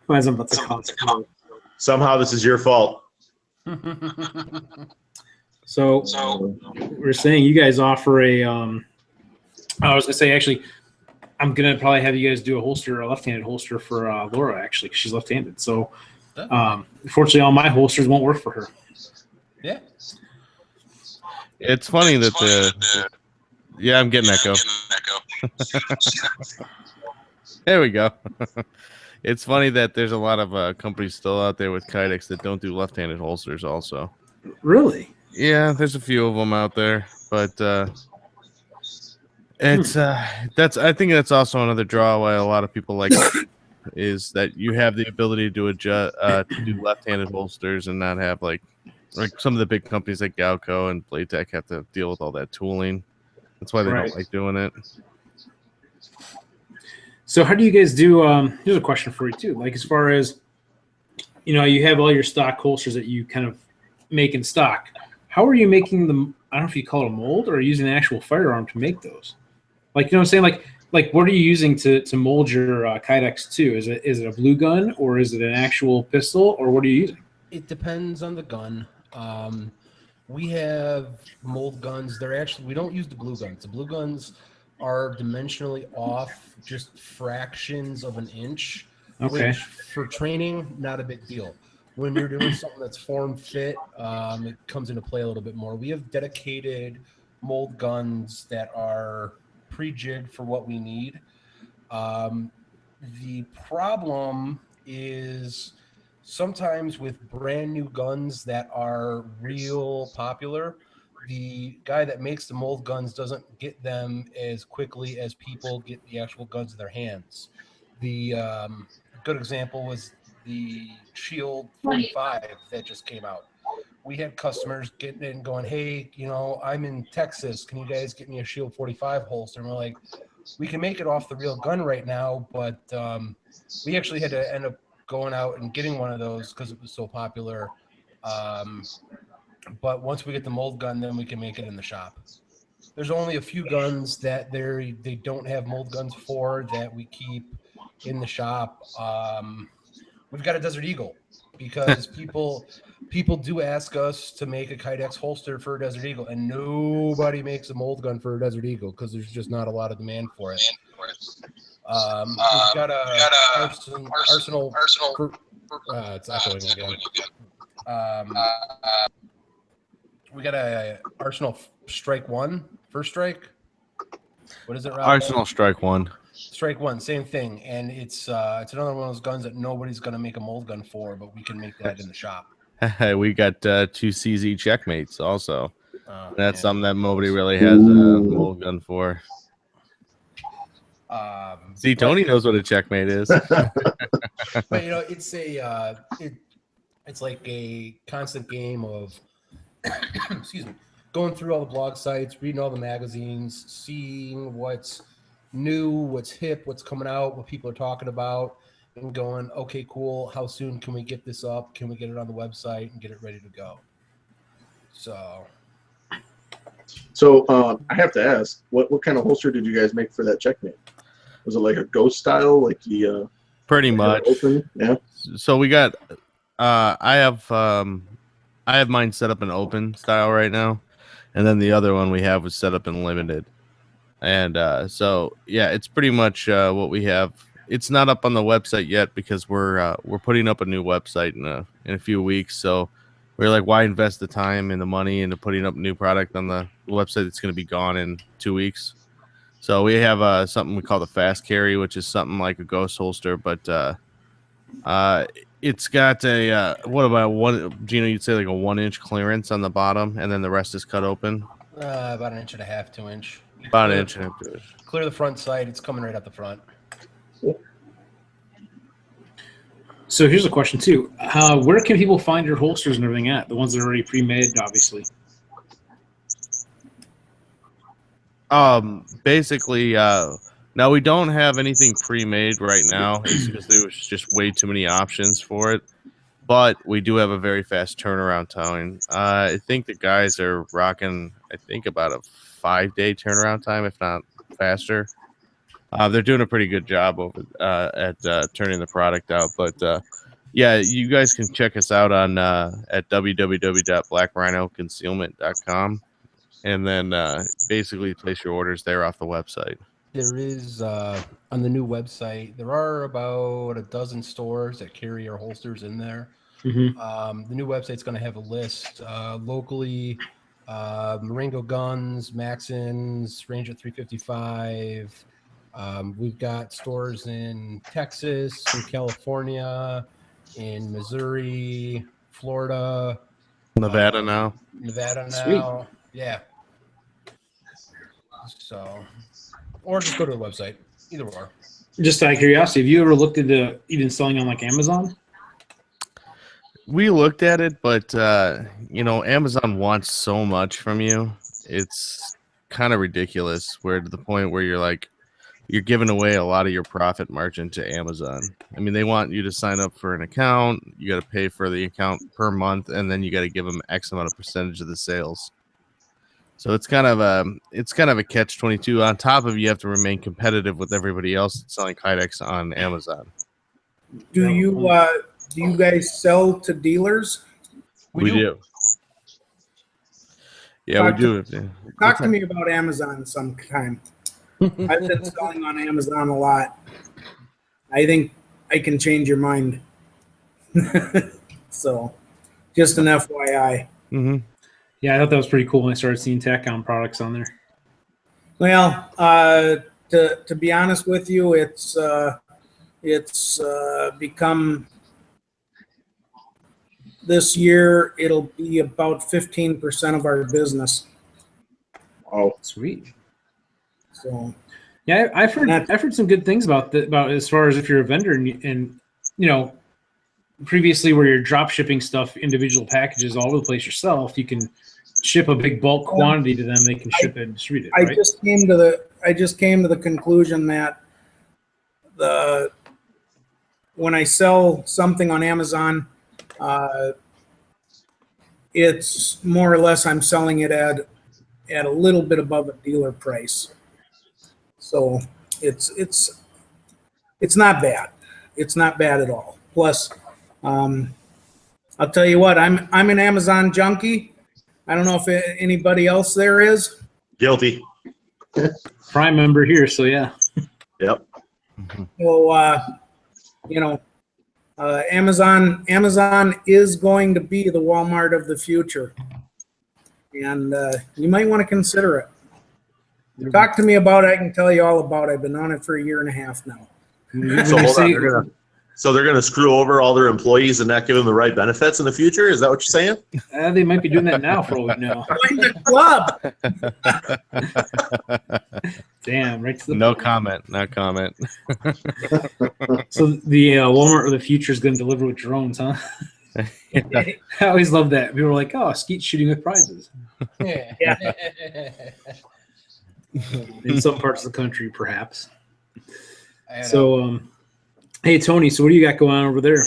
Otherwise, I'm about to call. Somehow this is your fault. So we're saying you guys offer a. I was gonna say actually, I'm gonna probably have you guys do a left-handed holster for Laura actually, because she's left-handed. So, unfortunately, all my holsters won't work for her. Yeah. It's funny that yeah, I'm getting echo. There we go. It's funny that there's a lot of companies still out there with Kydex that don't do left-handed holsters also. Really? Yeah, there's a few of them out there, but It's I think that's also another draw why a lot of people like it, is that you have the ability to adjust to do left-handed holsters and not have like some of the big companies like Galco and Playtech have to deal with all that tooling. That's why they Right. don't like doing it. So how do you guys do? Here's a question for you too. Like as far as you have all your stock holsters that you kind of make in stock. How are you making them? I don't know if you call it a mold or using an actual firearm to make those. Like what I'm saying? Like what are you using to mold your Kydex 2? Is it a blue gun or is it an actual pistol or what are you using? It depends on the gun. We have mold guns. We don't use the blue guns. The blue guns are dimensionally off just fractions of an inch, Okay. which for training, not a big deal. When you're doing something that's form fit, it comes into play a little bit more. We have dedicated mold guns that are pre-jigged for what we need. The problem is sometimes with brand new guns that are real popular, the guy that makes the mold guns doesn't get them as quickly as people get the actual guns in their hands. The good example was the Shield 45 that just came out. We had customers getting in going, hey, I'm in Texas. Can you guys get me a Shield 45 holster? And we're like, we can make it off the real gun right now, but we actually had to end up going out and getting one of those because it was so popular. But once we get the mold gun, then we can make it in the shop. There's only a few guns that they don't have mold guns for that we keep in the shop. We've got a Desert Eagle because people do ask us to make a Kydex holster for a Desert Eagle, and nobody makes a mold gun for a Desert Eagle because there's just not a lot of demand for it. We've got a Arsenal. It's echoing again. We got a Arsenal Strike 1, First Strike. What is it, Rob? Arsenal Strike 1. Strike 1, same thing, and it's another one of those guns that nobody's gonna make a mold gun for, but we can make that in the shop. We got 2 CZ checkmates also. That's Yeah. something that nobody really has a mold gun for. See, Tony knows what a checkmate is. But it's like a constant game of excuse me, going through all the blog sites, reading all the magazines, seeing what's new, what's hip, what's coming out, what people are talking about, and going, okay, cool. How soon can we get this up? Can we get it on the website and get it ready to go? So I have to ask, what kind of holster did you guys make for that checkmate? Was it like a ghost style, like the pretty much open? Yeah. So we got I have mine set up in open style right now, and then the other one we have was set up in limited. And so yeah, it's pretty much what we have. It's not up on the website yet because we're putting up a new website in a few weeks. So we're like, why invest the time and the money into putting up new product on the website that's going to be gone in 2 weeks? So we have something we call the fast carry, which is something like a ghost holster, but it's got a what about one, Gino? You'd say like a 1-inch clearance on the bottom, and then the rest is cut open. about 1.5 inches, 2 inch. About an inch. Clear the front sight. It's coming right up the front. So here's a question too. Where can people find your holsters and everything at? The ones that are already pre-made, obviously. Basically, now we don't have anything pre-made right now. It's because there was just way too many options for it. But we do have a very fast turnaround time. I think the guys are rocking, I think, about a 5-day turnaround time, if not faster. They're doing a pretty good job over at turning the product out. But yeah, you guys can check us out on at www.blackrhinoconcealment.com, and then basically place your orders there off the website. There is on the new website, there are about a dozen stores that carry our holsters in there. Mm-hmm. The new website's going to have a list locally. Marengo Guns, Maxons, Ranger 355. We've got stores in Texas, in California, in Missouri, Florida, Nevada now. Nevada now. Sweet. Yeah. So or just go to the website. Either or. Just out of curiosity, have you ever looked into even selling on like Amazon? We looked at it, but Amazon wants so much from you. It's kind of ridiculous. Where to the point where you're giving away a lot of your profit margin to Amazon. I mean, they want you to sign up for an account. You got to pay for the account per month, and then you got to give them X amount of percentage of the sales. So it's kind of a catch-22. On top of you have to remain competitive with everybody else that's selling Kydex on Amazon. Do you guys sell to dealers? We do. Yeah, we do. Talk to me about Amazon sometime. I've been selling on Amazon a lot. I think I can change your mind. So, just an FYI. Mm-hmm. Yeah, I thought that was pretty cool when I started seeing TACCOM products on there. Well, to be honest with you, it's become, this year it'll be about 15% of our business. Oh, Sweet. So yeah, I've heard some good things about as far as if you're a vendor and previously where you're drop shipping stuff, individual packages all over the place yourself, you can ship a big bulk quantity to them. They can ship it and distribute it. Right? I just came to the conclusion that when I sell something on Amazon, it's more or less I'm selling it at a little bit above a dealer price. So it's not bad. It's not bad at all. Plus, I'll tell you what, I'm an Amazon junkie. I don't know if anybody else there is. Guilty. Prime member here, so yeah. Yep. Well, Amazon is going to be the Walmart of the future, and you might want to consider it. Talk to me about it. I can tell you all about it. I've been on it for 1.5 years now. So hold on. They're gonna screw over all their employees and not give them the right benefits in the future. Is that what you're saying? They might be doing that now for all we know. Join the club. Damn, right to the No point. comment. No comment. So the Walmart of the future is going to deliver with drones, huh? I always love that. People are like, "Oh, Skeet's shooting with prizes." Yeah. In some parts of the country, perhaps. So, hey Tony, so what do you got going on over there?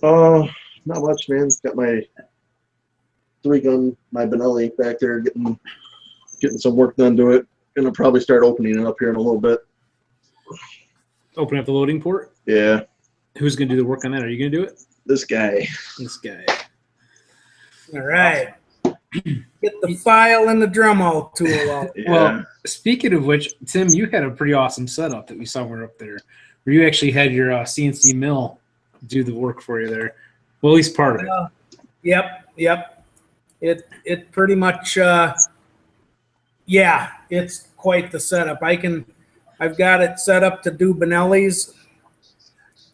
not much, man. Got my 3-gun, my Benelli back there, getting some work done to it. Gonna probably start opening it up here in a little bit. Open up the loading port. Yeah, Who's going to do the work on that? Are you going to do it? this guy. This guy. All right. Get the file and the Dremel tool out. Yeah. Well, speaking of which, Tim, you had a pretty awesome setup that we saw when we were up there, where you actually had your CNC mill do the work for you there. Well, at least part of it. Yep. It pretty much, yeah, it's quite the setup. I've got it set up to do Benelli's.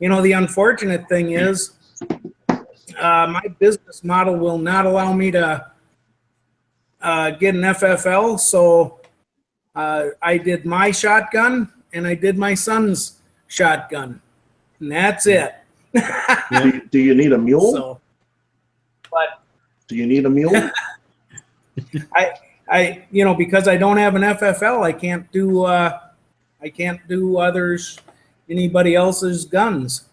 The unfortunate thing is, my business model will not allow me to get an FFL, so I did my shotgun and I did my son's shotgun, and that's it. Do you need a mule? So, but Do you need a mule? I because I don't have an FFL, I can't do anybody else's guns.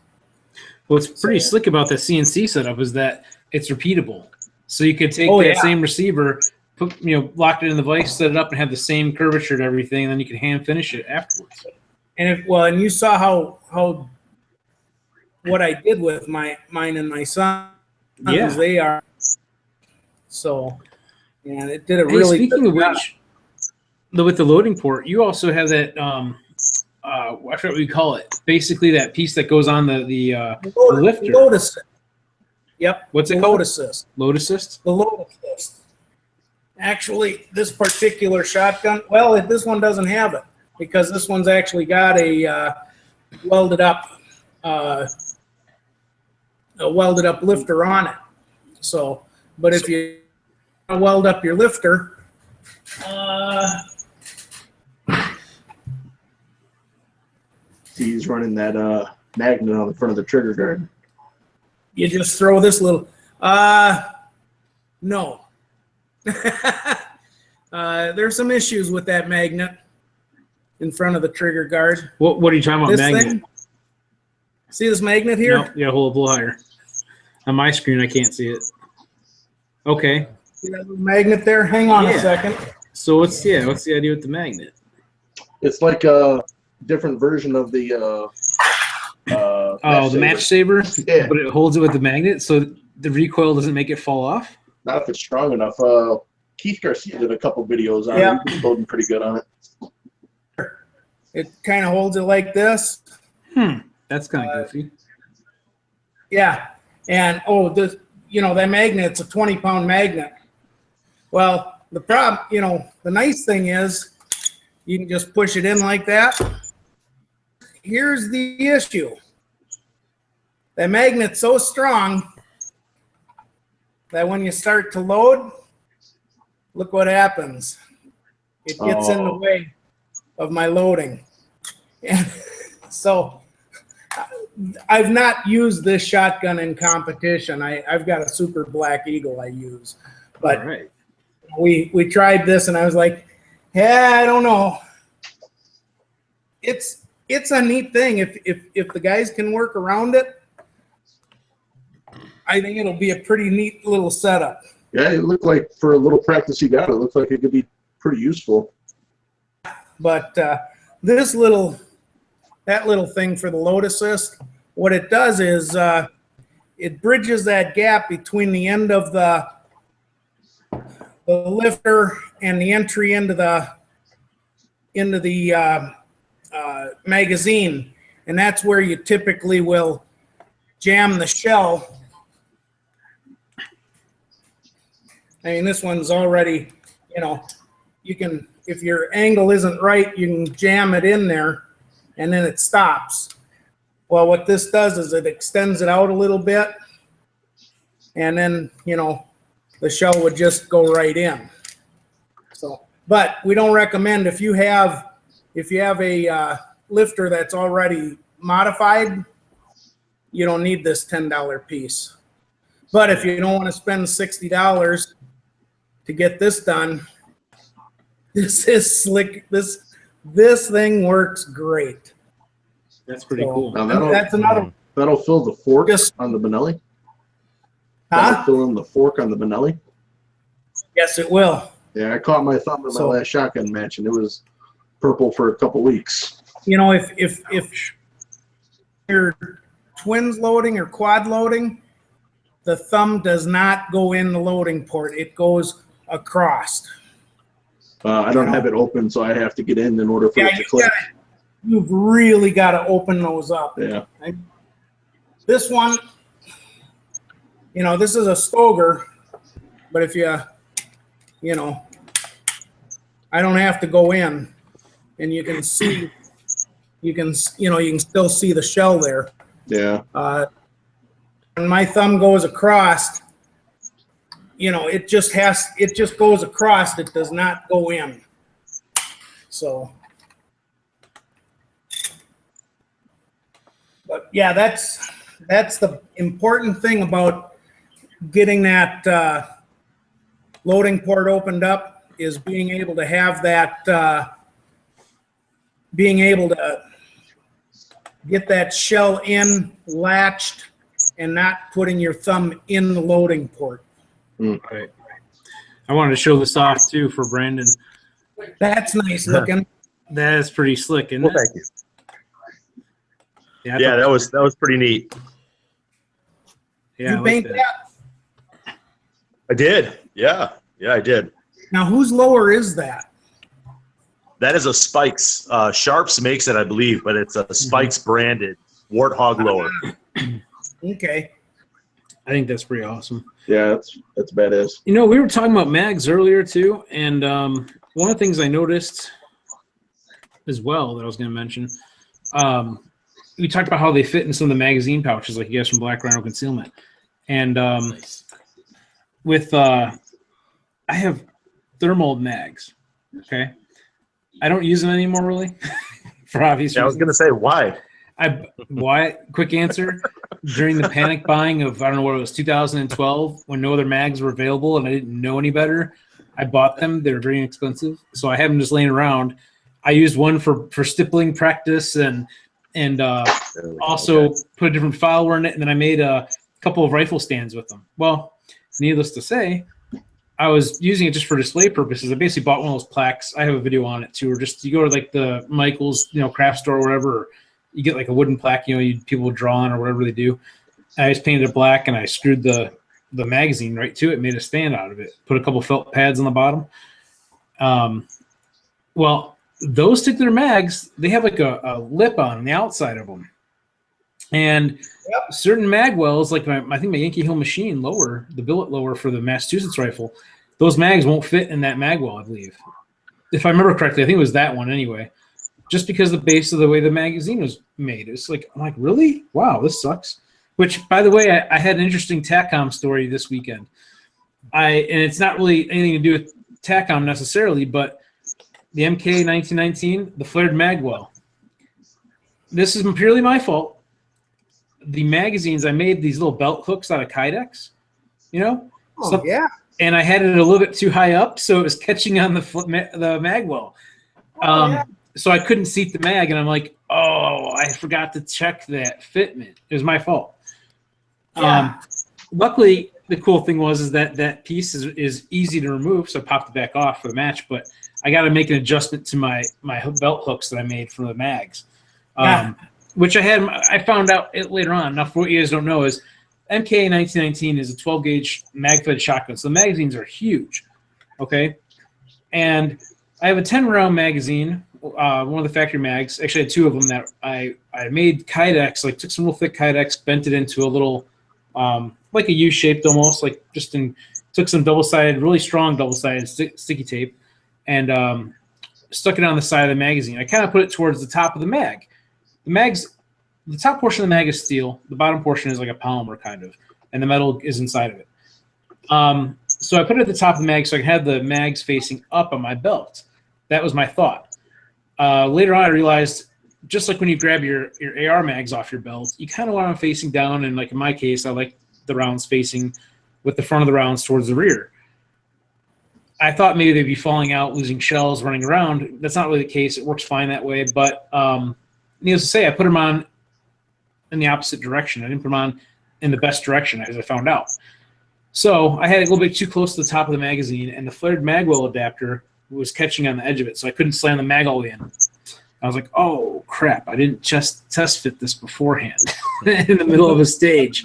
What's pretty slick about the CNC setup is that it's repeatable. So you could take same receiver, lock it in the vise, set it up, and have the same curvature and everything, and then you can hand finish it afterwards. And and you saw how what I did with mine and my son. Yeah. They are. So, and it did a really. Speaking of which, with the loading port, you also have that. I forget what we call it. Basically, that piece that goes on the lifter. Load assist. Yep. What's it Load called? assist. Load assist. The load assist. Actually, this particular shotgun, well, this one doesn't have it because this one's actually got a welded up lifter on it. So, but if you weld up your lifter, He's running that magnet on the front of the trigger guard. You just throw this little. No. There's some issues with that magnet in front of the trigger guard. What are you talking about, This magnet? thing. See this magnet here? No, you gotta hold it a little higher. On my screen, I can't see it. Okay. See that little magnet there? Hang on a second. So what's the idea with the magnet? It's like a different version of the The match saber? Yeah. But it holds it with the magnet, so the recoil doesn't make it fall off? Not if it's strong enough. Keith Garcia did a couple videos on Yeah. it. He's loading pretty good on it. It kind of holds it like this. That's kind of goofy. Yeah. And, that magnet's a 20-pound magnet. Well, the problem, the nice thing is you can just push it in like that. Here's the issue. That magnet's so strong that when you start to load, look what happens. It gets in the way of my loading. And so I've not used this shotgun in competition. I've got a Super Black Eagle I use. But All right. we tried this and I was like, yeah, I don't know. It's a neat thing. If the guys can work around it, I think it'll be a pretty neat little setup. Yeah, it looked like for a little practice you got, it looked like it could be pretty useful. But that little thing for the load assist, what it does is it bridges that gap between the end of the lifter and the entry into the magazine, and that's where you typically will jam the shell. I mean, this one's already, you can, if your angle isn't right, you can jam it in there and then it stops. Well, what this does is it extends it out a little bit and then, the shell would just go right in. So, but we don't recommend if you have a lifter that's already modified, you don't need this $10 piece. But if you don't want to spend $60 to get this done, this is slick. This thing works great. That's pretty cool. Now That's another. that'll fill the fork Just- on the Benelli. That'll Huh? fill in the fork on the Benelli. Yes, it will. Yeah, I caught my thumb in my So- last shotgun match, and it was purple for a couple weeks. If you're twins loading or quad loading, the thumb does not go in the loading port. It goes across. I don't have it open, so I have to get in order for it to click. You've really got to open those up. Yeah. This one, this is a Stoger, but if I don't have to go in, and you can see, you can still see the shell there. Yeah. When my thumb goes across, it just goes across. It does not go in. So, but yeah, that's the important thing about getting that loading port opened up is being able to have that, being able to get that shell in, latched, and not putting your thumb in the loading port. Right. I wanted to show this off too for Brandon. That's nice looking. That is pretty slick, isn't Well, it? thank you. Yeah, I Yeah, thought- that was pretty neat. yeah, I You like paint that. that? I did. Yeah, I did. Now, whose lower is that? That is a Spikes. Sharps makes it, I believe, but it's a Spikes branded Warthog lower. Okay. I think that's pretty awesome. Yeah, that's badass. We were talking about mags earlier too, and one of the things I noticed as well that I was going to mention, we talked about how they fit in some of the magazine pouches, like you guys from Black Rhino Concealment, and with I have thermal mags. Okay, I don't use them anymore really for obvious Yeah, I was reasons. gonna say why. Why? Quick answer. During the panic buying of, I don't know what it was, 2012, when no other mags were available and I didn't know any better, I bought them. They were very inexpensive, so I had them just laying around. I used one for stippling practice and also put a different follower in it, and then I made a couple of rifle stands with them. Well, needless to say, I was using it just for display purposes. I basically bought one of those plaques. I have a video on it too, or just you go to like the Michael's, craft store or whatever. You get like a wooden plaque, people draw on or whatever they do. And I just painted it black and I screwed the magazine right to it, made a stand out of it, put a couple felt pads on the bottom. Well, those particular mags, they have like a lip on the outside of them. And certain mag wells, like I think my Yankee Hill machine lower, the billet lower for the Massachusetts rifle, those mags won't fit in that mag well, I believe. If I remember correctly, I think it was that one anyway. Just because the base of the way the magazine was made. It's like, I'm like, really? Wow, this sucks. Which, by the way, I had an interesting TACCOM story this weekend. And it's not really anything to do with TACCOM necessarily, but the MK1919, the flared mag well. This is purely my fault. The magazines, I made these little belt hooks out of Kydex, yeah. And I had it a little bit too high up, so it was catching on the mag well. Yeah. So I couldn't seat the mag, and I'm like, oh, I forgot to check that fitment. It was my fault. Yeah. Luckily, the cool thing was that piece is easy to remove, so I popped it back off for the match, but I got to make an adjustment to my belt hooks that I made for the mags, which I found out later on. Now, for what you guys don't know is MK1919 is a 12-gauge mag-fed shotgun, so the magazines are huge, okay? And I have a 10-round magazine, one of the factory mags. Actually, I had two of them that I made Kydex, like took some real thick Kydex, bent it into a little, like a U-shaped almost, like took some double-sided, really strong double-sided sticky tape, and stuck it on the side of the magazine. I kind of put it towards the top of the mag. The top portion of the mag is steel. The bottom portion is like a polymer kind of, and the metal is inside of it. So I put it at the top of the mag so I can have the mags facing up on my belt. That was my thought. Later on, I realized, just like when you grab your AR mags off your belt, you kind of want them facing down, and like in my case, I like the rounds facing with the front of the rounds towards the rear. I thought maybe they'd be falling out, losing shells, running around. That's not really the case. It works fine that way, but needless to say, I put them on in the opposite direction. I didn't put them on in the best direction, as I found out. So I had it a little bit too close to the top of the magazine, and the flared magwell adapter was catching on the edge of it, so I couldn't slam the mag all the way in. I was like, oh, crap, I didn't just test fit this beforehand in the middle of a stage.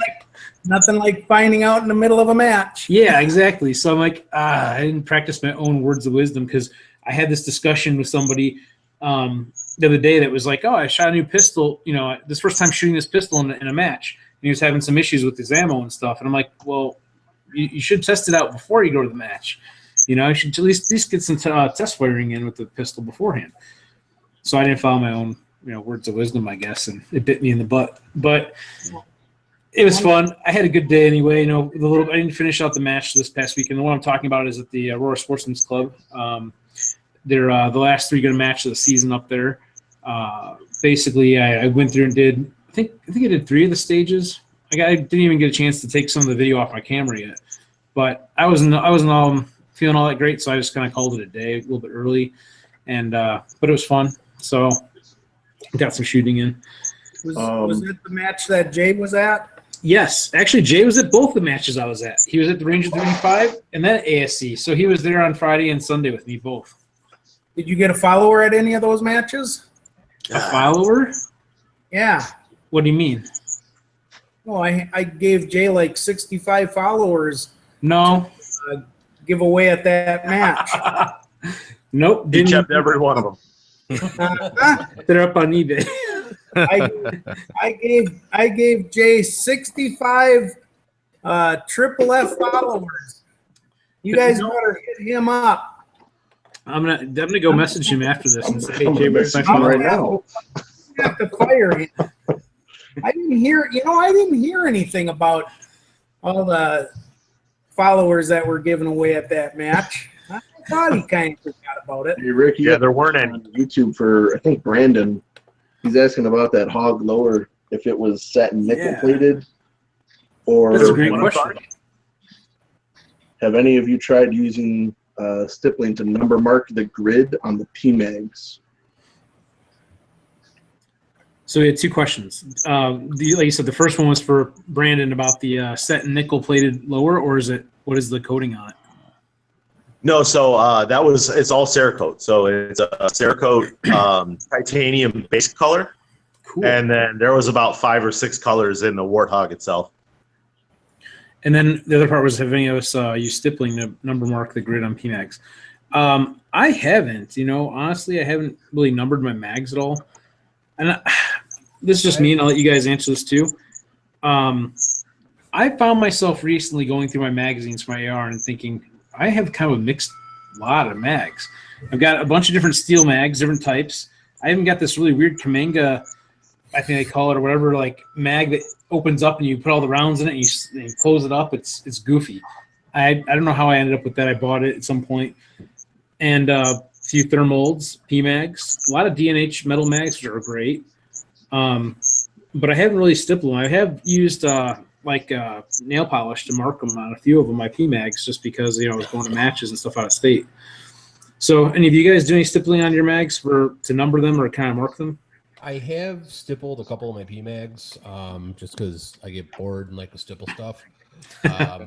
Nothing like finding out in the middle of a match. Yeah, exactly. So I'm like, I didn't practice my own words of wisdom, because I had this discussion with somebody the other day that was like, oh, I shot a new pistol, this first time shooting this pistol in a match. And he was having some issues with his ammo and stuff. And I'm like, well, you should test it out before you go to the match. I should at least get some test firing in with the pistol beforehand. So I didn't follow my own, words of wisdom, I guess, and it bit me in the butt. But it was fun. I had a good day anyway. I didn't finish out the match this past weekend. The one I'm talking about is at the Aurora Sportsman's Club. They're the last 3 good match of the season up there. Basically, I went through and did. I think I did 3 of the stages. I didn't even get a chance to take some of the video off my camera yet. But I wasn't feeling all that great, so I just kind of called it a day a little bit early. And but it was fun. So got some shooting in. Was it the match that Jay was at? Yes, actually, Jay was at both the matches I was at. He was at the Ranger 35 and then at ASC. So he was there on Friday and Sunday with me both. Did you get a follower at any of those matches? A follower? Yeah. What do you mean? Well, I gave Jay like 65 followers. No. Give away at that match. Nope. He kept every one of them. They're up on eBay. I gave Jay 65 triple F followers. You guys better hit him up. I'm gonna go message him after this and say, "Hey, Jay, where's my I'm phone?" right now. You have to fire him. I didn't hear anything about all the followers that were given away at that match. I thought he kind of forgot about it. Hey, Rick, Yeah, there weren't any. on YouTube for, I think Brandon He's asking about that hog lower, if it was satin nickel plated, or That's a great question. have any of you tried using stippling to number mark the grid on the PMags? So we had two questions. Like you said, the first one was for Brandon about the satin nickel plated lower, or is it, what is the coating on it? No, so it's all Cerakote. So it's a Cerakote titanium base color. Cool. And then there was about 5 or 6 colors in the Warthog itself. And then the other part was, have any of us used stippling to number mark the grid on PMags? I haven't, honestly, I haven't really numbered my mags at all. And this is just me, and I'll let you guys answer this too. I found myself recently going through my magazines for my AR and thinking, I have kind of a mixed lot of mags. I've got a bunch of different steel mags, different types. I even got this really weird Kamanga, I think they call it, or whatever, like mag that opens up and you put all the rounds in it and you close it up. It's goofy. I don't know how I ended up with that. I bought it at some point. And a few thermolds, PMags, a lot of D&H metal mags, which are great. But I haven't really stippled them. I have used nail polish to mark them on a few of them, my PMags, just because I was going to matches and stuff out of state. So, any of you guys do any stippling on your mags to number them or kind of mark them? I have stippled a couple of my PMags, just because I get bored and like to stipple stuff. Yeah.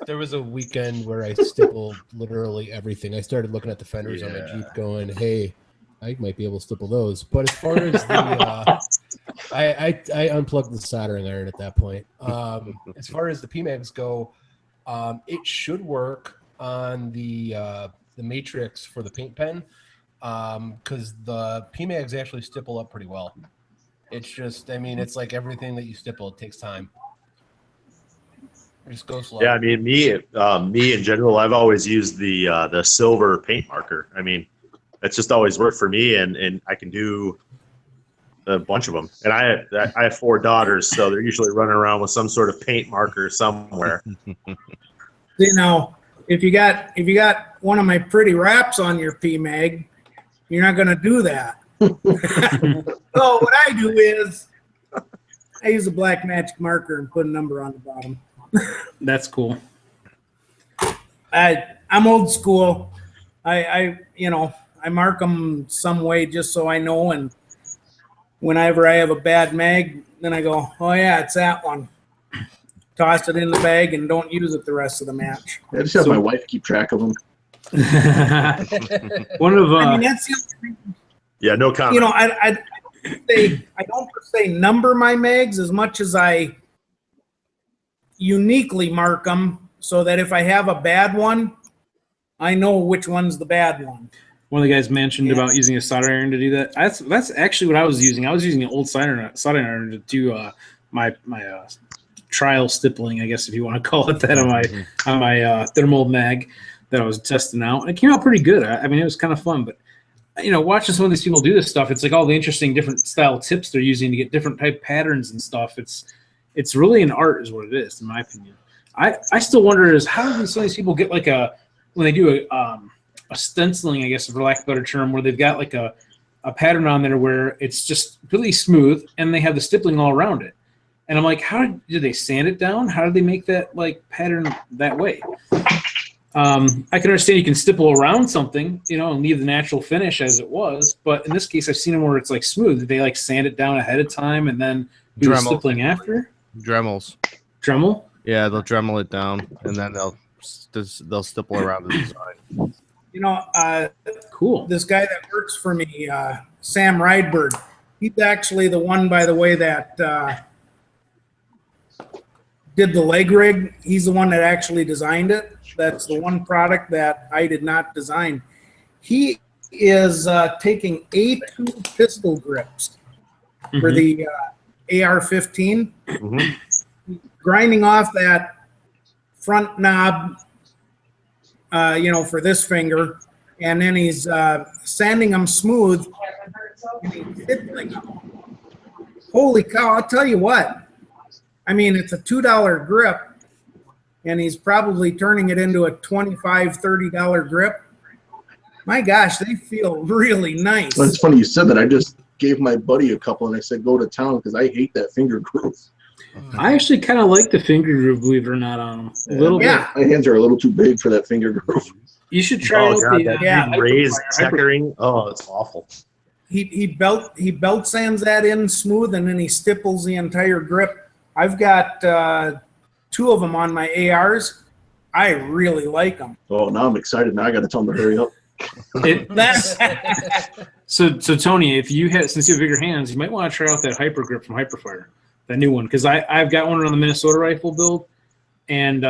There was a weekend where I stippled literally everything. I started looking at the fenders on my Jeep, going, "Hey, I might be able to stipple those." But as far as the I unplugged the soldering iron at that point. As far as the PMags go, it should work on the matrix for the paint pen, because the PMags actually stipple up pretty well. It's just, it's like everything that you stipple, it takes time. It just goes slow. Yeah, me in general, I've always used the silver paint marker. It's just always worked for me, and I can do a bunch of them. And I have 4 daughters, so they're usually running around with some sort of paint marker somewhere. If you got one of my pretty wraps on your PMag, you're not going to do that. So what I do is I use a black magic marker and put a number on the bottom. That's cool. I'm old school. I mark them some way just so I know, and whenever I have a bad mag, then I go, oh yeah, it's that one. Toss it in the bag and don't use it the rest of the match. I just have my wife keep track of them. One of that's the only thing. Yeah, no comment. I don't per se number my mags as much as I uniquely mark them so that if I have a bad one, I know which one's the bad one. One of the guys mentioned about using a soldering iron to do that. That's actually what I was using. I was using an old soldering iron to do my trial stippling, I guess if you want to call it that, on my thermal mag that I was testing out. And it came out pretty good. It was kind of fun. But watching some of these people do this stuff, it's like all the interesting different style tips they're using to get different type patterns and stuff. It's really an art, is what it is, in my opinion. I still wonder is how do some of these people get like when they do a stenciling, I guess, for lack of a better term, where they've got like a pattern on there where it's just really smooth and they have the stippling all around it. And I'm like, how did they sand it down? How did they make that like pattern that way? I can understand you can stipple around something, and leave the natural finish as it was. But in this case, I've seen them where it's like smooth. They like sand it down ahead of time and then do the stippling after. Dremels. Dremel? Yeah, they'll Dremel it down and then they'll stipple around the design. Cool. This guy that works for me, Sam Rydberg, he's actually the one, by the way, that did the leg rig. He's the one that actually designed it. That's the one product that I did not design. He is taking A2 pistol grips for the AR-15, grinding off that front knob, for this finger, and then he's sanding them smooth and he's stippling them. Holy cow, I'll tell you what. It's a $2 grip, and he's probably turning it into a $25, $30 grip. My gosh, they feel really nice. But it's funny you said that. I just gave my buddy a couple, and I said go to town because I hate that finger groove. I actually kind of like the finger groove, believe it or not, on them. A little bit. My hands are a little too big for that finger groove. You should try out that big raised checkering. Oh, it's awful. He belt sands that in smooth, and then he stipples the entire grip. I've got 2 of them on my ARs. I really like them. Oh, now I'm excited. Now I got to tell him to hurry up. So Tony, if you had, since you have bigger hands, you might want to try out that hyper grip from Hyperfire, that new one, because I've got one on the Minnesota rifle build, and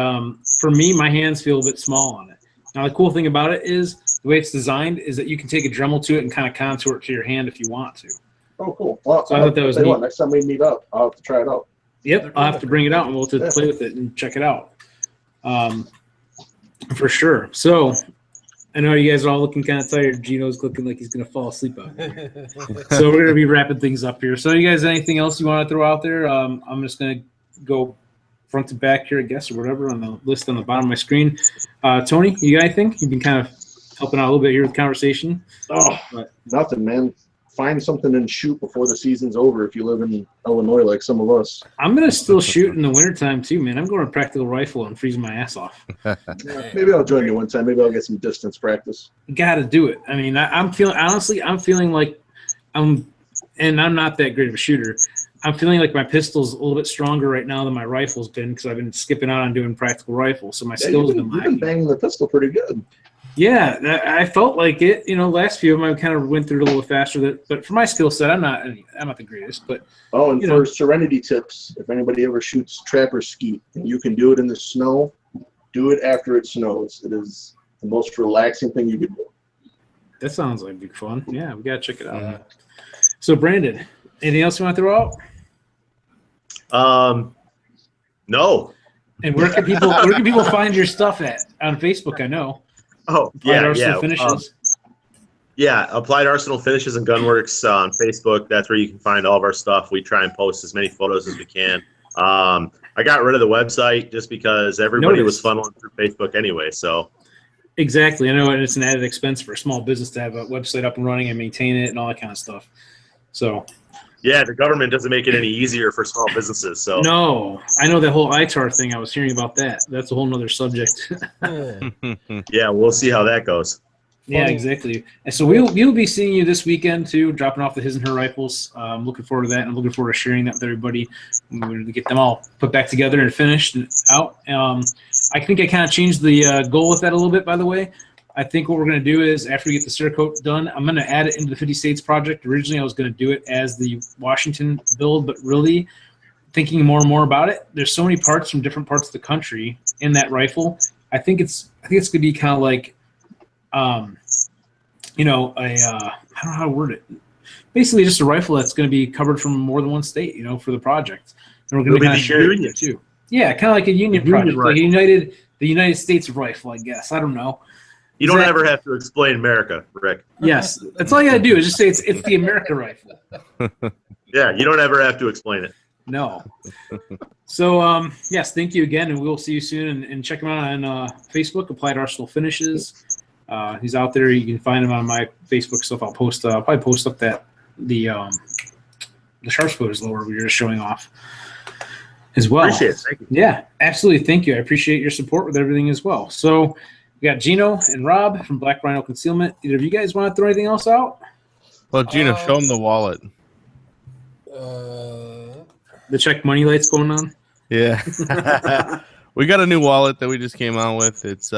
for me, my hands feel a bit small on it. Now the cool thing about it is the way it's designed is that you can take a Dremel to it and kind of contour it to your hand if you want to. Oh, cool. Well, So I thought that was neat. Next time we meet up, I'll have to try it out. Yep, I'll have to bring it out and we'll have to play with it and check it out. For sure. So I know you guys are all looking kind of tired. Gino's looking like he's going to fall asleep out here. So we're going to be wrapping things up here. So you guys, anything else you want to throw out there? I'm just going to go front to back here, I guess, or whatever on the list on the bottom of my screen. Tony, you got anything? You've been kind of helping out a little bit here with conversation. Oh, nothing, man. Find something and shoot before the season's over if you live in Illinois like some of us. I'm going to still shoot in the wintertime too, man. I'm going to practical rifle and freezing my ass off. Maybe I'll join you one time. Maybe I'll get some distance practice. You got to do it. I mean, I'm feeling like I'm not that great of a shooter. I'm feeling like my pistol's a little bit stronger right now than my rifle's been because I've been skipping out on doing practical rifle. So my skills have been lacking. You've been banging the pistol pretty good. Yeah, I felt like it. You know, last few of them I kind of went through it a little faster. But for my skill set, I'm not the greatest. But and for Serenity tips, if anybody ever shoots trap or skeet and you can do it in the snow, do it after it snows. It is the most relaxing thing you could do. That sounds like big fun. Yeah, we gotta check it out. Yeah. So Brandon, anything else you want to throw out? No. And where can people find your stuff at on Facebook? I know. Oh, Applied Arsenal Finishes. Applied Arsenal Finishes and Gunworks on Facebook. That's where you can find all of our stuff. We try and post as many photos as we can. I got rid of the website just because everybody was funneling through Facebook anyway. So exactly, I know, and it's an added expense for a small business to have a website up and running and maintain it and all that kind of stuff. So yeah, the government doesn't make it any easier for small businesses. So no, I know that whole ITAR thing. I was hearing about that. That's a whole nother subject. Yeah, we'll see how that goes. Yeah, exactly. And so we'll be seeing you this weekend too, dropping off the his and her rifles. I'm looking forward to that, and I'm looking forward to sharing that with everybody. We're going to get them all put back together and finished and out. I think I kind of changed the goal with that a little bit, by the way. I think what we're going to do is after we get the Cerakote done, I'm going to add it into the 50 States project. Originally, I was going to do it as the Washington build, but really thinking more and more about it, there's so many parts from different parts of the country in that rifle. I think it's going to be kind of like, I don't know how to word it. Basically, just a rifle that's going to be covered from more than one state, for the project. And we're going to kind of share it too. Yeah, kind of like a union project, like the United States rifle, I guess. I don't know. You don't ever have to explain America, Rick. Yes, that's all you got to do is just say it's the America rifle. Yeah, you don't ever have to explain it. No. So, yes, thank you again, and we'll see you soon. And check him out on Facebook, Applied Arsenal Finishes. He's out there. You can find him on my Facebook stuff. I'll probably post up the sharp spotters lower we were just showing off as well. Appreciate it. Thank you. Yeah, absolutely. Thank you. I appreciate your support with everything as well. So we got Gino and Rob from Black Rhino Concealment. Either of you guys want to throw anything else out? Well, Gino, show them the wallet. The check money lights going on? Yeah. We got a new wallet that we just came out with. It's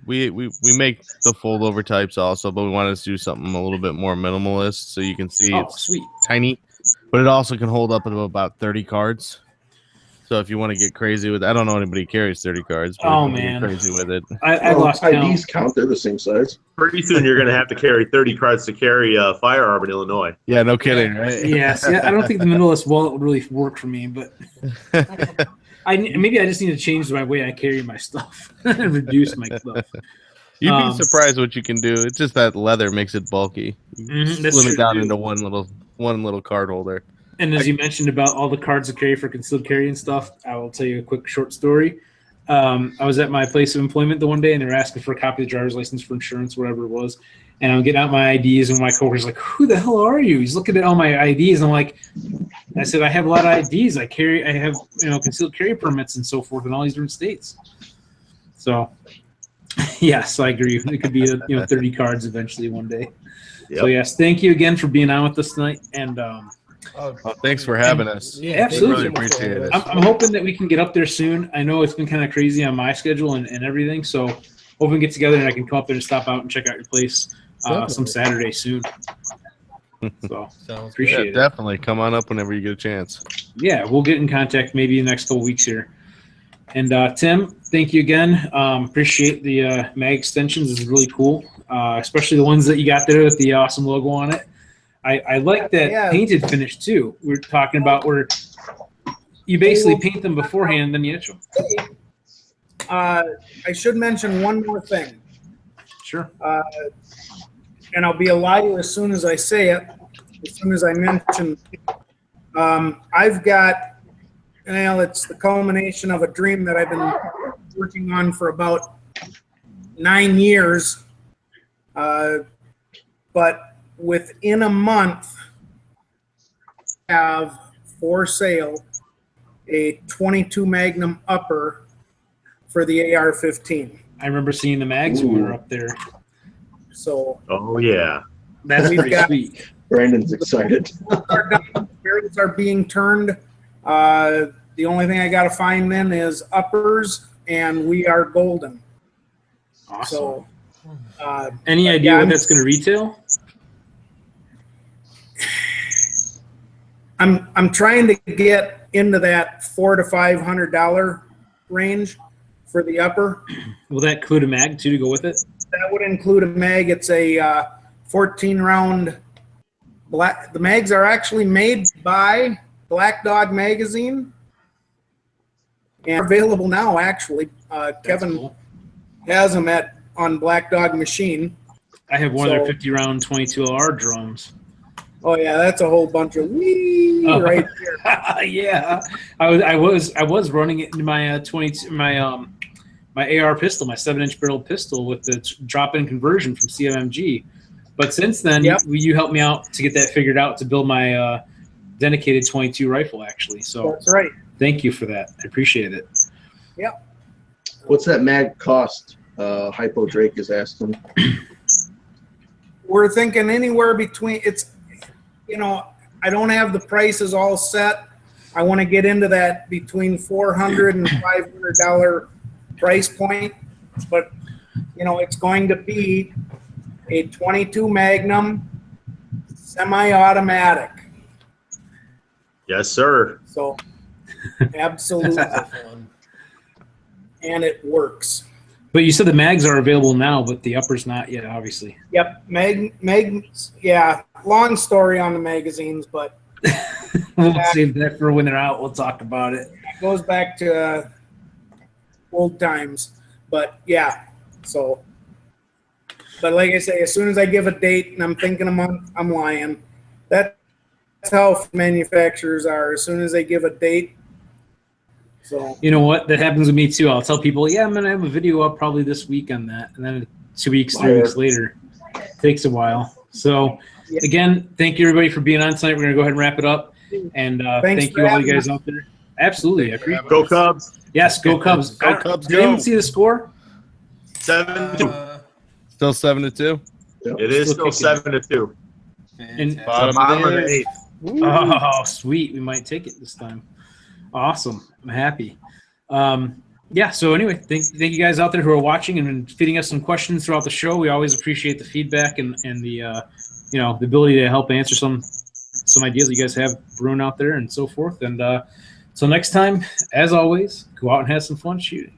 we make the fold over types also, but we wanted to do something a little bit more minimalist so you can see it's sweet. Tiny, but it also can hold up to about 30 cards. So if you want to get crazy with, I don't know anybody carries 30 cards. But man, get crazy with it. I lost count. IDs count; they're the same size. Pretty soon you're going to have to carry 30 cards to carry a firearm in Illinois. Yeah, no kidding, right? Yes, I don't think the minimalist wallet would really work for me, but maybe I just need to change my way I carry my stuff and reduce my stuff. You'd be surprised what you can do. It's just that leather makes it bulky. Slim it down into one little card holder. And as you mentioned about all the cards to carry for concealed carry and stuff, I will tell you a quick short story. I was at my place of employment the one day, and they were asking for a copy of the driver's license for insurance, whatever it was. And I'm getting out my IDs, and my coworker's like, "Who the hell are you?" He's looking at all my IDs, and I'm like, I said, "I have a lot of IDs. I have concealed carry permits and so forth in all these different states." So, yes, I agree. It could be 30 cards eventually one day. Yep. So yes, thank you again for being on with us tonight, and thanks for having us. Yeah, absolutely. Really appreciate it. I'm hoping that we can get up there soon. I know it's been kind of crazy on my schedule and everything, so hoping we get together and I can come up there and stop out and check out your place some Saturday soon. So appreciate it. Definitely come on up whenever you get a chance. Yeah, we'll get in contact maybe in the next couple weeks here. And Tim, thank you again. Appreciate the mag extensions. This is really cool, especially the ones that you got there with the awesome logo on it. I like that painted finish too. We were talking about where you basically paint them beforehand and then you etch them. I should mention one more thing. Sure. And I'll be a liar as soon as I say it, as soon as I mention. I've got, it's the culmination of a dream that I've been working on for about 9 years. But within a month, I have for sale a 22 Magnum upper for the AR-15. I remember seeing the mags when we were up there. So. Oh yeah. That's pretty sweet. Brandon's excited. Barrels are being turned. The only thing I got to find then is uppers, and we are golden. Awesome. So, any idea what that's going to retail? I'm trying to get into that $400 to $500 range for the upper. Will that include a mag too to go with it? That would include a mag. It's a 14 round black. The mags are actually made by Black Dog Magazine and available now. Actually, Kevin has them on Black Dog Machine. I have one of their 50 round 22LR drums. Oh yeah, that's a whole bunch of right there. Yeah, I was running it in my 22 my AR pistol, my 7-inch barrel pistol with the drop-in conversion from CMMG. But since then, you helped me out to get that figured out to build my dedicated 22 rifle, actually. So that's right. Thank you for that. I appreciate it. Yep. What's that mag cost? Hypo Drake is asking. We're thinking anywhere between, I don't have the prices all set. I want to get into that between $400 and $500 price point, but it's going to be a 22 Magnum semi-automatic. Yes, sir. So absolutely. And it works. But you said the mags are available now, but the upper's not yet, obviously. Yep. Yeah. Long story on the magazines, but we'll save that for when they're out. We'll talk about it. It goes back to old times, but yeah. So, but like I say, as soon as I give a date and I'm thinking a month, I'm lying. That's how manufacturers are. As soon as they give a date. So you know what? That happens with me too. I'll tell people, yeah, I'm gonna have a video up probably this week on that, and then 2 weeks, 3 weeks later, it takes a while. So again, thank you everybody for being on tonight. We're gonna go ahead and wrap it up, and thank you all you guys out there. Absolutely, I appreciate it. Go Cubs! Yes, go Cubs! Go Cubs! Did anyone see the score? 7-2. Still 7-2. It is still 7-2. And Bottom of the eighth. oh, sweet! We might take it this time. Awesome! I'm happy. Yeah. So anyway, thank you guys out there who are watching and feeding us some questions throughout the show. We always appreciate the feedback and the the ability to help answer some ideas that you guys have brewing out there and so forth. And so next time, as always, go out and have some fun shooting.